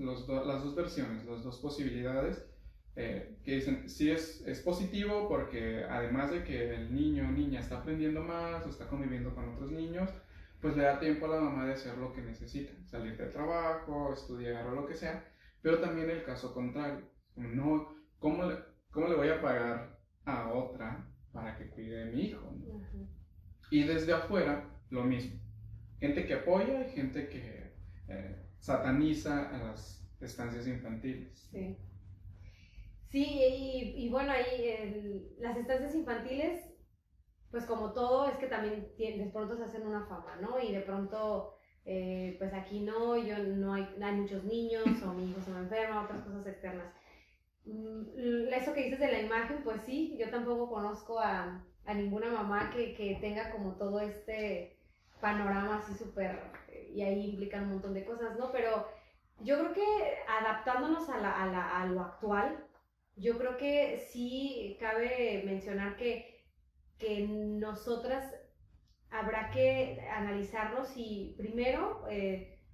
versiones, las dos posibilidades, que dicen, sí es positivo porque además de que el niño o niña está aprendiendo más o está conviviendo con otros niños, pues le da tiempo a la mamá de hacer lo que necesita, salir del trabajo, estudiar o lo que sea, pero también el caso contrario, no, ¿cómo le voy a pagar a otra para que cuide de mi hijo? ¿No? Ajá. Y desde afuera, lo mismo. Gente que apoya y gente que sataniza a las estancias infantiles. Sí. Sí, y bueno, ahí las estancias infantiles, pues como todo, es que también de pronto se hacen una fama, ¿no? Y de pronto, pues aquí no, hay muchos niños, o mi hijo se me enferma, otras cosas externas. Eso que dices de la imagen, pues sí, yo tampoco conozco a ninguna mamá que tenga como todo este panorama así súper, y ahí implican un montón de cosas, ¿no? Pero yo creo que adaptándonos a lo actual, yo creo que sí cabe mencionar que nosotras habrá que analizarnos si primero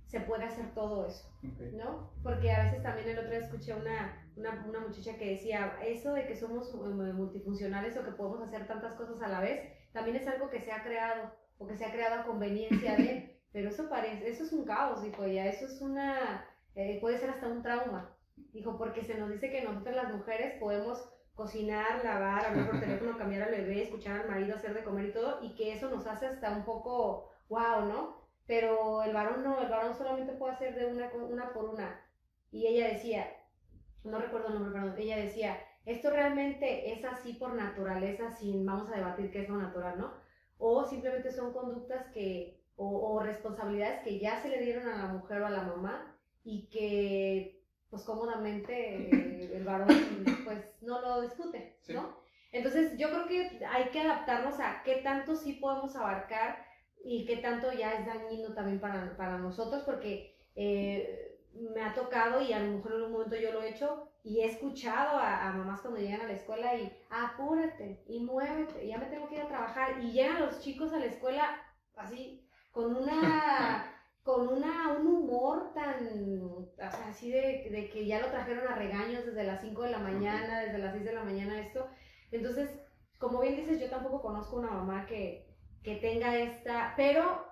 se puede hacer todo eso, Okay. ¿no? Porque a veces también el otro día escuché una muchacha que decía, eso de que somos multifuncionales o que podemos hacer tantas cosas a la vez, también es algo que se ha creado, o que se ha creado a conveniencia de, pero eso es un caos, dijo ella, eso es puede ser hasta un trauma, dijo, porque se nos dice que nosotras las mujeres podemos cocinar, lavar, hablar por teléfono, cambiar al bebé, escuchar al marido, hacer de comer y todo, y que eso nos hace hasta un poco wow, ¿no? Pero el varón no, el varón solamente puede hacer de una por una. Y ella decía, no recuerdo el nombre, perdón, ella decía, esto realmente es así por naturaleza, vamos a debatir qué es lo natural, ¿no? O simplemente son conductas o responsabilidades que ya se le dieron a la mujer o a la mamá y que pues cómodamente el varón pues no lo discute, ¿no? Sí. Entonces yo creo que hay que adaptarnos a qué tanto sí podemos abarcar y qué tanto ya es dañino también para nosotros, porque me ha tocado, y a lo mejor en un momento yo lo he hecho, y he escuchado a mamás cuando llegan a la escuela y apúrate y muévete, y ya me tengo que ir a trabajar, y llegan los chicos a la escuela así con un humor tan, o sea, así de que ya lo trajeron a regaños desde las 5 de la mañana, desde las 6 de la mañana esto. Entonces, como bien dices, yo tampoco conozco una mamá que tenga pero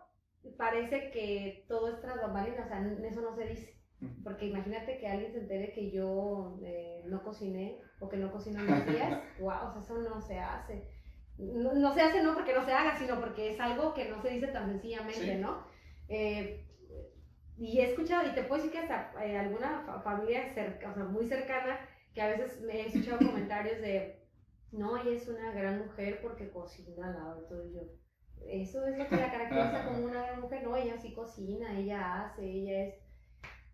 parece que todo es tras bambalinas, o sea, eso no se dice. Porque imagínate que alguien se entere que yo no cociné o que no cocino en los días, wow, o sea, eso no se hace. No se hace no porque no se haga, sino porque es algo que no se dice tan sencillamente, sí. ¿No? Y he escuchado, y te puedo decir que hasta alguna familia o sea, muy cercana, que a veces me he escuchado comentarios de, no, ella es una gran mujer porque cocina, lava y todo. Y yo, eso es lo que la caracteriza como una gran mujer, no, ella sí cocina, ella hace, ella es,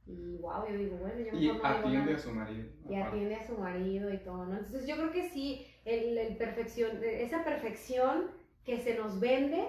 y wow, yo digo, bueno, yo mejor no atiende a su marido. Y atiende a su marido y todo, ¿no? Entonces yo creo que sí, esa perfección que se nos vende,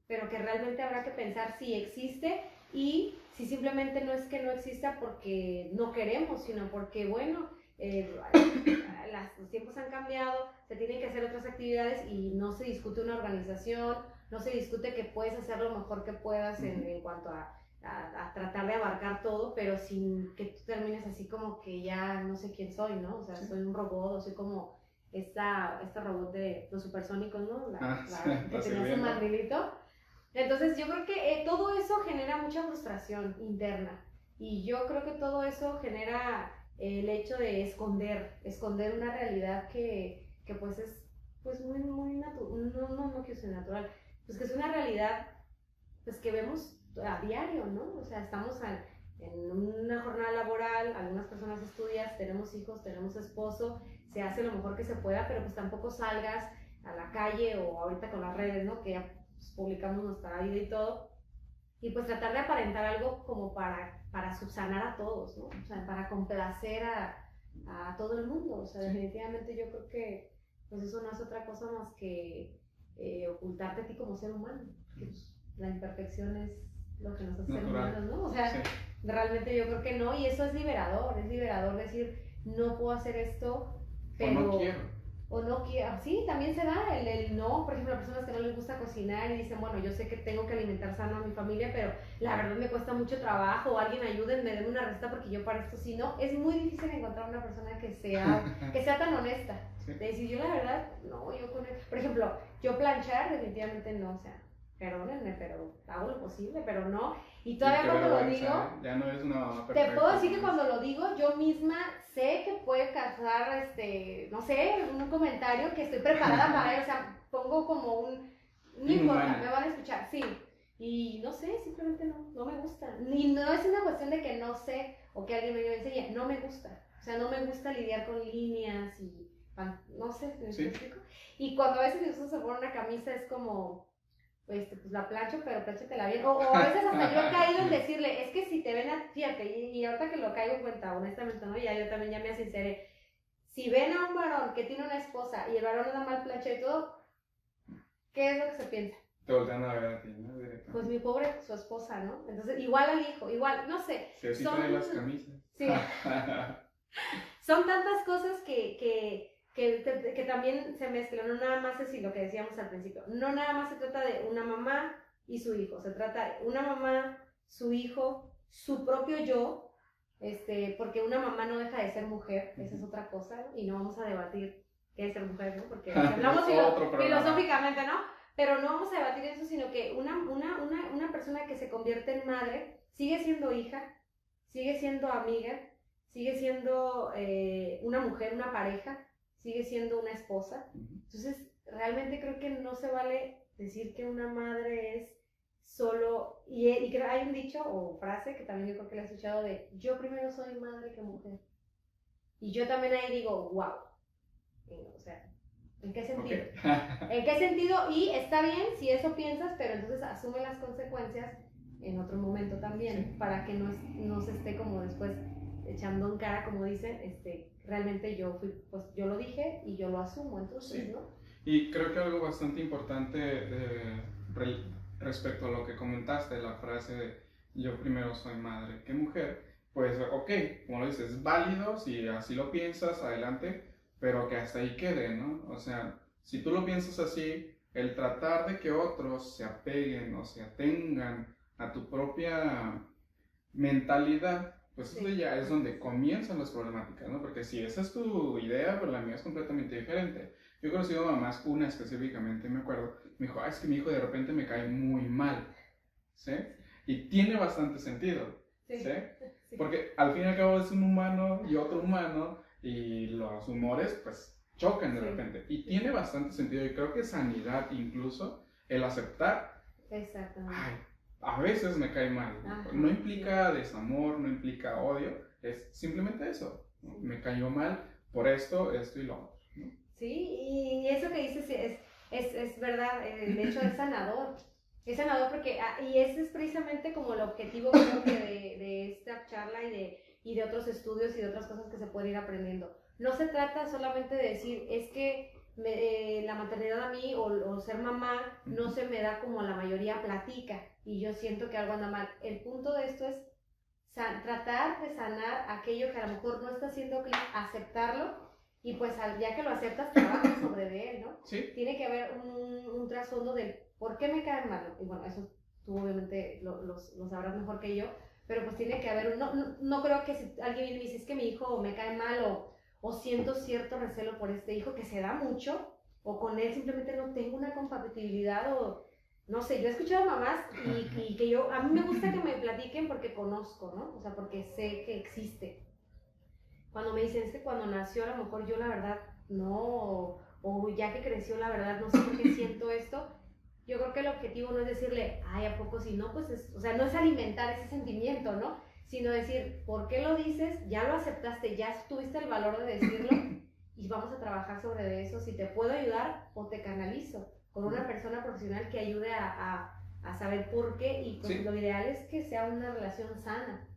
pero que realmente habrá que pensar si existe, y si simplemente no es que no exista porque no queremos, sino porque, bueno, los tiempos han cambiado, se tienen que hacer otras actividades y no se discute una organización, no se discute que puedes hacer lo mejor que puedas en cuanto a a tratar de abarcar todo, pero sin que tú termines así como que ya no sé quién soy, ¿no? O sea, soy un robot, o soy como esta robot de los supersónicos, ¿no? Que tenía su mandilito. Entonces yo creo que todo eso genera mucha frustración interna, y yo creo que todo eso genera el hecho de esconder una realidad que pues es pues muy natural, no que sea natural, pues que es una realidad pues que vemos a diario, ¿no? O sea, estamos en una jornada laboral, algunas personas estudian, tenemos hijos, tenemos esposo, se hace lo mejor que se pueda, pero pues tampoco salgas a la calle o ahorita con las redes, ¿no? Que ya pues, publicamos nuestra vida y todo, y pues tratar de aparentar algo como para subsanar a todos, ¿no? O sea, para complacer a todo el mundo. O sea, definitivamente yo creo que pues eso no es otra cosa más que ocultarte a ti como ser humano. Que, pues, la imperfección es lo que nos hace ser humanos, ¿no? O sea, realmente yo creo que no, y eso es liberador decir, no puedo hacer esto, pero... O no quiero, sí, también se da el no, por ejemplo, a personas que no les gusta cocinar y dicen, bueno, yo sé que tengo que alimentar sano a mi familia, pero la verdad me cuesta mucho trabajo, o alguien ayúdenme, denme una receta porque yo para esto sí, no, es muy difícil encontrar una persona que sea tan honesta, de decir, yo la verdad, no, yo con por ejemplo, yo planchar definitivamente no, o sea, perdónenme, pero hago lo posible, pero no. Y todavía cuando lo digo, ya no es una mamá perfecta. Te puedo decir que cuando lo digo, yo misma sé que puede causar, no sé, un comentario que estoy preparada para él, o sea, pongo como no importa, me van a escuchar, sí. Y no sé, simplemente no me gusta. Ni no es una cuestión de que no sé o que alguien me enseñe, no me gusta. O sea, no me gusta lidiar con líneas y no sé, ¿me explico? Y cuando a veces mi esposo se pone una camisa es como, pues la plancho, pero planchatela bien. O a veces hasta yo he caído en decirle, es que si te ven, fíjate, y ahorita que lo caigo en cuenta, honestamente, ¿no? Ya yo también ya me sinceré. Si ven a un varón que tiene una esposa y el varón anda mal planchado y todo, ¿qué es lo que se piensa? Te voltean a ver a ti, ¿no? Pues mi pobre, su esposa, ¿no? Entonces, igual al hijo, igual, no sé. Sí, así trae las camisas. Sí. Son tantas cosas que también se mezclan, no nada más es lo que decíamos al principio, no nada más se trata de una mamá y su hijo, se trata de una mamá, su hijo, su propio yo, porque una mamá no deja de ser mujer, esa es otra cosa, y no vamos a debatir qué es ser mujer, ¿no? Porque hablamos filosóficamente, ¿no? Pero no vamos a debatir eso, sino que una persona que se convierte en madre sigue siendo hija, sigue siendo amiga, sigue siendo una mujer, una pareja, sigue siendo una esposa. Entonces, realmente creo que no se vale decir que una madre es solo, y creo hay un dicho o frase que también yo creo que la he escuchado de, yo primero soy madre que mujer. Y yo también ahí digo, wow. O sea, ¿en qué sentido? Okay. ¿En qué sentido? Y está bien si eso piensas, pero entonces asume las consecuencias en otro momento también, para que no se esté como después echando en cara, como dicen, realmente yo lo dije y yo lo asumo, entonces, ¿no? Y creo que algo bastante importante respecto a lo que comentaste, la frase de yo primero soy madre que mujer, pues ok, como lo dices, es válido, si así lo piensas, adelante, pero que hasta ahí quede, ¿no? O sea, si tú lo piensas así, el tratar de que otros se apeguen o se atengan a tu propia mentalidad, pues eso ya es donde comienzan las problemáticas, ¿no? Porque si esa es tu idea, pues la mía es completamente diferente. Yo he conocido mamás, una específicamente, me acuerdo, me dijo, es que mi hijo de repente me cae muy mal, ¿sí? Y tiene bastante sentido, ¿sí? Porque al fin y al cabo es un humano y otro humano, y los humores, pues, chocan de repente. Y tiene bastante sentido, y creo que sanidad incluso, el aceptar. Exactamente. Ay, a veces me cae mal. No implica desamor, no implica odio, es simplemente eso. ¿No? Me cayó mal por esto y lo otro, ¿no? Sí, y eso que dices es verdad, de hecho es sanador. Es sanador porque, y ese es precisamente como el objetivo creo que de esta charla y de otros estudios y de otras cosas que se pueden ir aprendiendo. No se trata solamente de decir, es que la maternidad a mí o ser mamá no se me da como la mayoría platica y yo siento que algo anda mal. El punto de esto es tratar de sanar aquello que a lo mejor no está haciendo clic, aceptarlo. Y pues ya que lo aceptas, trabajas sobre de él, ¿no? Sí. Tiene que haber un trasfondo del por qué me cae mal. Y bueno, eso tú obviamente lo sabrás mejor que yo, pero pues tiene que haber, no creo que si alguien viene y me dice, es que mi hijo me cae mal o siento cierto recelo por este hijo, que se da mucho, o con él simplemente no tengo una compatibilidad, o no sé, yo he escuchado mamás y que a mí me gusta que me platiquen porque conozco, ¿no? O sea, porque sé que existe. Cuando me dicen, es que cuando nació a lo mejor yo la verdad no, o ya que creció la verdad no sé por qué siento esto. Yo creo que el objetivo no es decirle, ay, ¿a poco si no? Pues o sea, no es alimentar ese sentimiento, ¿no? Sino decir, ¿por qué lo dices? Ya lo aceptaste, ya tuviste el valor de decirlo y vamos a trabajar sobre eso. Si te puedo ayudar o te canalizo con una persona profesional que ayude a saber por qué, y pues lo ideal es que sea una relación sana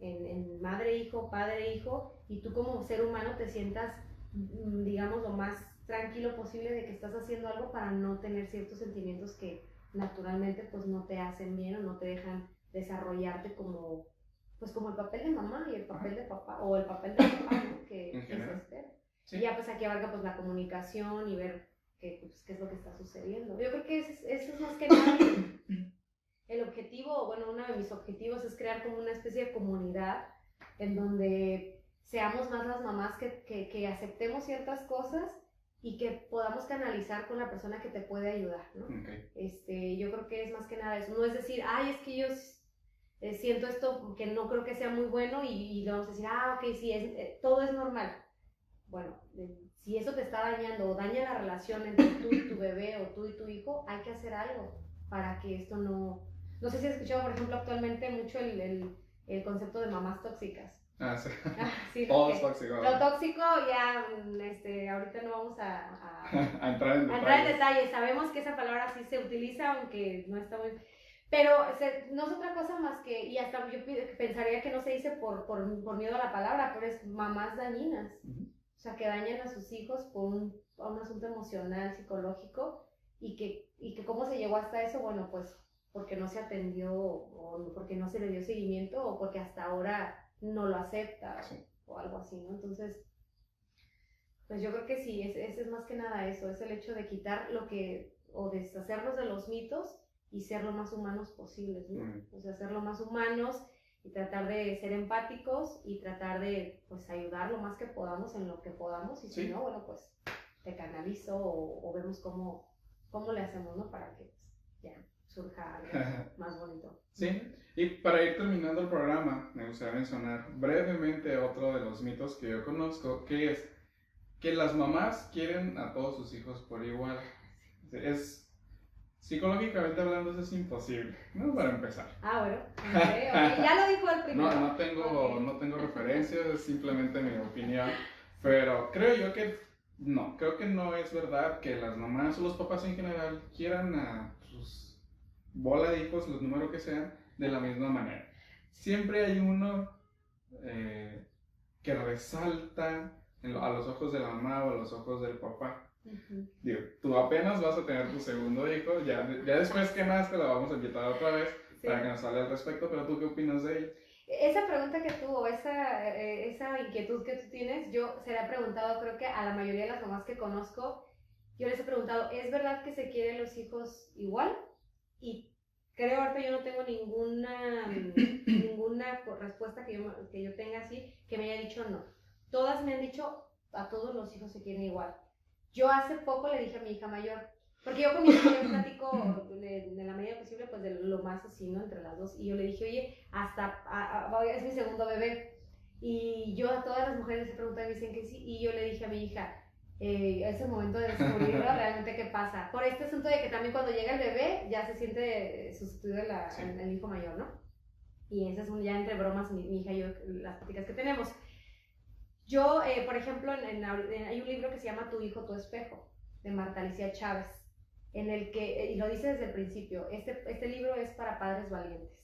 en madre-hijo, padre-hijo, y tú como ser humano te sientas, digamos, lo más tranquilo posible de que estás haciendo algo para no tener ciertos sentimientos que naturalmente pues no te hacen bien o no te dejan desarrollarte como, pues como el papel de mamá y el papel de papá, o el papel de papá, ¿no? que se espera. Sí. Y ya pues aquí abarca pues la comunicación y ver pues, qué es lo que está sucediendo. Yo creo que eso es más que nada el objetivo, bueno, uno de mis objetivos es crear como una especie de comunidad en donde seamos más las mamás que aceptemos ciertas cosas y que podamos canalizar con la persona que te puede ayudar, ¿no? Okay. Yo creo que es más que nada eso. No es decir, ay, es que yo siento esto que no creo que sea muy bueno y le vamos a decir, ok, sí, todo es normal. Bueno, si eso te está dañando o daña la relación entre tú y tu bebé o tú y tu hijo, hay que hacer algo para que esto no... No sé si has escuchado, por ejemplo, actualmente mucho el concepto de mamás tóxicas. Sí. Sí, todo es tóxico. Lo tóxico ya, ahorita no vamos a entrar en detalles. Sabemos que esa palabra sí se utiliza, aunque no está muy... Pero no es otra cosa más que, y hasta yo pensaría que no se dice por miedo a la palabra, pero es mamás dañinas. O sea, que dañan a sus hijos por un asunto emocional, psicológico, y que cómo se llegó hasta eso, bueno, pues porque no se atendió o porque no se le dio seguimiento o porque hasta ahora no lo acepta o algo así, ¿no? Entonces, pues yo creo que sí, es más que nada eso, es el hecho de quitar o deshacernos de los mitos y ser lo más humanos posibles, ¿no? O sea, ser lo más humanos y tratar de ser empáticos y tratar de, pues, ayudar lo más que podamos en lo que podamos, y si no, bueno, pues, te canalizo o vemos cómo le hacemos, ¿no? Para que, pues, ya surja algo más bonito. Sí, y para ir terminando el programa, me gustaría mencionar brevemente otro de los mitos que yo conozco, que es que las mamás quieren a todos sus hijos por igual. Psicológicamente hablando, eso es imposible, ¿no? Para empezar. Bueno, okay. Ya lo dijo el primero. No tengo referencias, es simplemente mi opinión, pero creo que no es verdad que las mamás o los papás en general quieran a sus bola de hijos, los números que sean, de la misma manera. Siempre hay uno que resalta a los ojos de la mamá o a los ojos del papá. Digo, tú apenas vas a tener tu segundo hijo, ya después que nazca la vamos a invitar otra vez para que nos hable al respecto, pero ¿tú qué opinas de ella? Esa pregunta que tú, esa inquietud que tú tienes, yo se la he preguntado, creo que a la mayoría de las mamás que conozco, yo les he preguntado, ¿es verdad que se quieren los hijos igual? Y creo ahorita yo no tengo ninguna respuesta que yo tenga así, que me haya dicho no. Todas me han dicho, a todos los hijos se quieren igual. Yo hace poco le dije a mi hija mayor, porque yo con mi hija yo platico de la medida posible, pues de lo más así, ¿no? Entre las dos. Y yo le dije, oye, es mi segundo bebé. Y yo a todas las mujeres les he preguntado y me dicen que sí. Y yo le dije a mi hija, es el momento de descubrirlo realmente qué pasa. Por este asunto de que también cuando llega el bebé ya se siente sustituido el hijo mayor, ¿no? Y ese es ya entre bromas mi hija y yo, las pláticas que tenemos. Yo, por ejemplo, hay un libro que se llama Tu hijo, tu espejo, de Marta Alicia Chávez, en el que, y lo dice desde el principio, este libro es para padres valientes.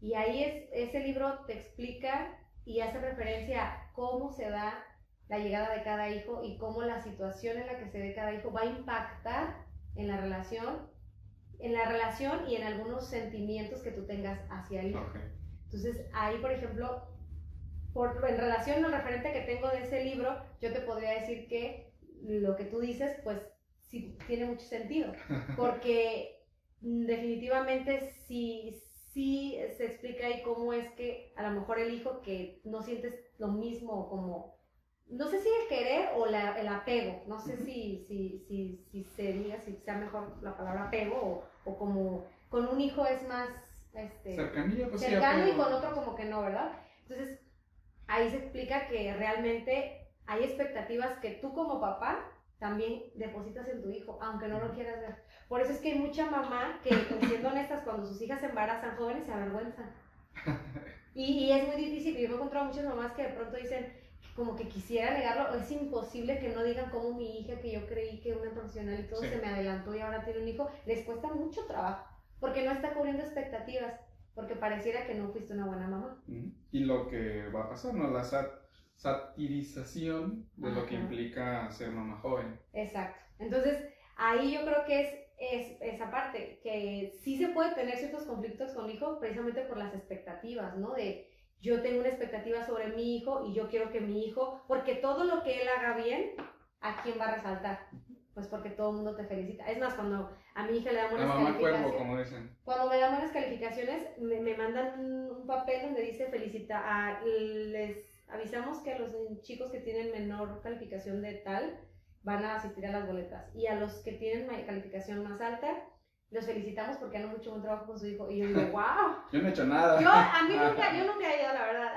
Y ahí ese libro te explica y hace referencia a cómo se da la llegada de cada hijo y cómo la situación en la que se ve cada hijo va a impactar en la relación y en algunos sentimientos que tú tengas hacia el hijo. Okay. Entonces, ahí, por ejemplo, en relación al referente que tengo de ese libro, yo te podría decir que lo que tú dices, pues sí tiene mucho sentido, porque definitivamente sí se explica ahí cómo es que a lo mejor el hijo que no sientes lo mismo como, no sé si el querer o el apego, no sé si se diga, si sea mejor la palabra apego o como con un hijo es más cercanía, pues cercano sí, y con otro como que no, ¿verdad? Entonces ahí se explica que realmente hay expectativas que tú como papá también depositas en tu hijo, aunque no lo quieras ver. Por eso es que hay mucha mamá que, siendo honestas, cuando sus hijas se embarazan jóvenes se avergüenzan. Y es muy difícil, yo me he encontrado muchas mamás que de pronto dicen como que quisiera negarlo, es imposible que no digan como mi hija, que yo creí que era una profesional y todo se me adelantó y ahora tiene un hijo, les cuesta mucho trabajo, porque no está cubriendo expectativas, porque pareciera que no fuiste una buena mamá. Y lo que va a pasar, ¿no? La satirización de lo que implica ser mamá joven. Exacto. Entonces, ahí yo creo que es esa parte, que sí se puede tener ciertos conflictos con hijos precisamente por las expectativas, ¿no? De yo tengo una expectativa sobre mi hijo y yo quiero que mi hijo, porque todo lo que él haga bien, ¿a quién va a resaltar? Pues porque todo el mundo te felicita. Es más, cuando a mi hija le dan buenas calificaciones, cuervo, como dicen. Cuando me dan buenas calificaciones, me mandan un papel donde dice les avisamos que a los chicos que tienen menor calificación de tal van a asistir a las boletas, y a los que tienen calificación más alta los felicitamos porque han hecho un trabajo con su hijo. Y yo digo, wow. Yo no he hecho nada. Yo nunca he ido, la verdad,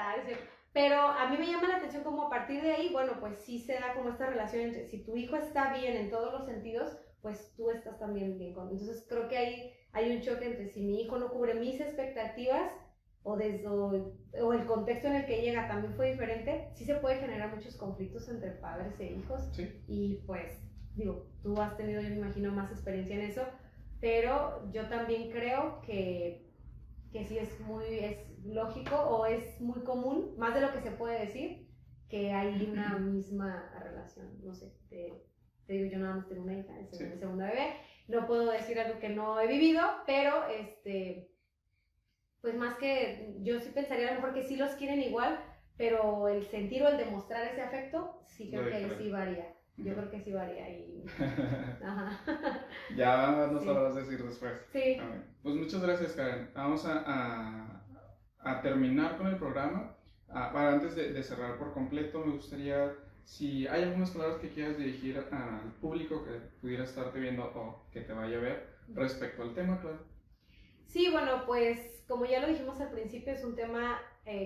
pero a mí me llama la atención como a partir de ahí, bueno, pues sí se da como esta relación entre si tu hijo está bien en todos los sentidos, pues tú estás también bien con. Entonces creo que hay un choque entre si mi hijo no cubre mis expectativas o el contexto en el que llega también fue diferente, sí se puede generar muchos conflictos entre padres e hijos. Sí. Y pues, digo, tú has tenido, yo me imagino, más experiencia en eso, pero yo también creo que sí es lógico o es muy común, más de lo que se puede decir, que hay una misma relación. No sé, te digo, yo nada más tengo una hija, es mi segunda bebé, no puedo decir algo que no he vivido, pero pues más que, yo sí pensaría a lo mejor que sí los quieren igual, pero el sentir o el demostrar ese afecto, sí creo que ahí sí varía. Yo creo que sí varía y... Ajá. Ya nos lo vas a decir después. Sí. Pues muchas gracias, Karen. Vamos a terminar con el programa. Antes de cerrar por completo, me gustaría, si hay algunas palabras que quieras dirigir al público que pudiera estarte viendo o que te vaya a ver respecto al tema, claro. Sí, bueno, pues como ya lo dijimos al principio, es un tema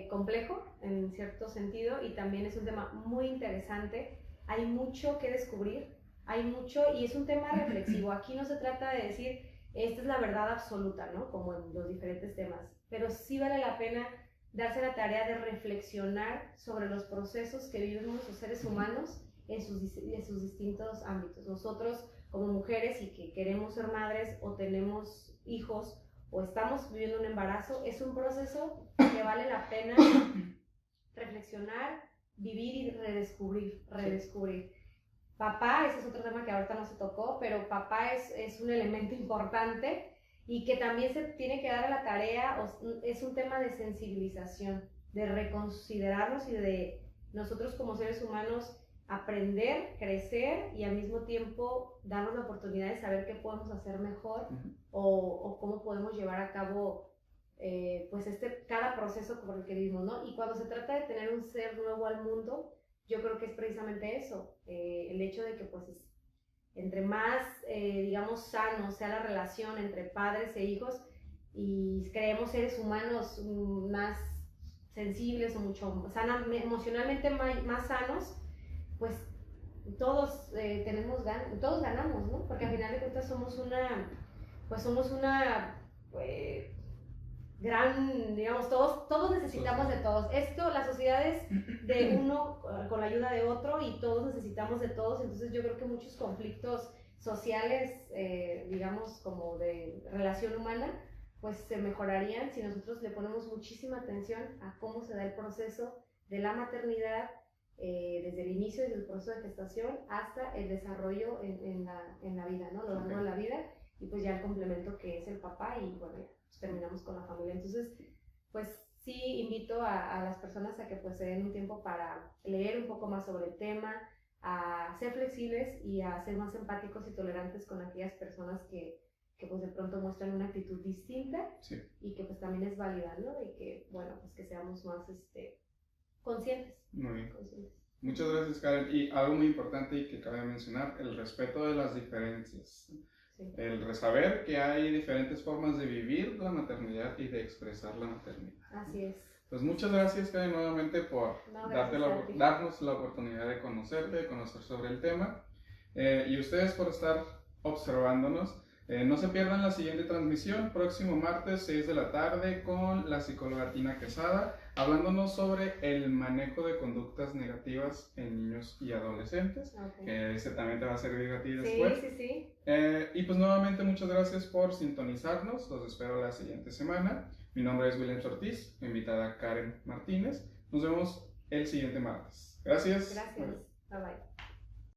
complejo en cierto sentido y también es un tema muy interesante. Hay mucho que descubrir, hay mucho, y es un tema reflexivo. Aquí no se trata de decir esta es la verdad absoluta, ¿no? Como en los diferentes temas, pero sí vale la pena darse la tarea de reflexionar sobre los procesos que vivimos los seres humanos en sus distintos ámbitos. Nosotros como mujeres y que queremos ser madres o tenemos hijos o estamos viviendo un embarazo, es un proceso que vale la pena reflexionar, vivir y redescubrir. Papá, ese es otro tema que ahorita no se tocó, pero papá es un elemento importante y que también se tiene que dar a la tarea, es un tema de sensibilización, de reconsiderarnos y de nosotros como seres humanos aprender, crecer y al mismo tiempo darnos la oportunidad de saber qué podemos hacer mejor o cómo podemos llevar a cabo pues cada proceso por el que vivimos, ¿no? Y cuando se trata de tener un ser nuevo al mundo, yo creo que es precisamente eso, el hecho de que pues entre más, digamos, sano sea la relación entre padres e hijos y creemos seres humanos más sensibles o mucho emocionalmente más sanos, pues todos todos ganamos, ¿no? Porque al final de cuentas somos una gran, digamos, todos necesitamos de todos. La sociedad es de uno con la ayuda de otro y todos necesitamos de todos, entonces yo creo que muchos conflictos sociales, digamos, como de relación humana, pues se mejorarían si nosotros le ponemos muchísima atención a cómo se da el proceso de la maternidad, desde el inicio, desde el proceso de gestación hasta el desarrollo en la vida, ¿no? A lo largo de la vida, y pues ya el complemento que es el papá y bueno, ya pues terminamos con la familia. Entonces, pues sí invito a las personas a que pues se den un tiempo para leer un poco más sobre el tema, a ser flexibles y a ser más empáticos y tolerantes con aquellas personas que que pues de pronto muestran una actitud distinta Sí. y que pues también es válida, ¿no? Y que, bueno, pues que seamos más conscientes. Muy bien. conscientes. Muchas gracias, Karen. Y algo muy importante y que cabe mencionar, el respeto de las diferencias. Sí. El saber que hay diferentes formas de vivir la maternidad y de expresar la maternidad. Así es. Pues muchas gracias, Karen, nuevamente por No, darnos la oportunidad de conocerte, de conocer sobre el tema. Y ustedes por estar observándonos. No se pierdan la siguiente transmisión, próximo martes 6 de la tarde con la psicóloga Tina Quesada, hablándonos sobre el manejo de conductas negativas en niños y adolescentes, que ese también te va a servir a ti después. Sí. Y pues nuevamente muchas gracias por sintonizarnos, los espero la siguiente semana. Mi nombre es William Ortiz, invitada Karen Martínez. Nos vemos el siguiente martes. Gracias. Gracias. Bye bye.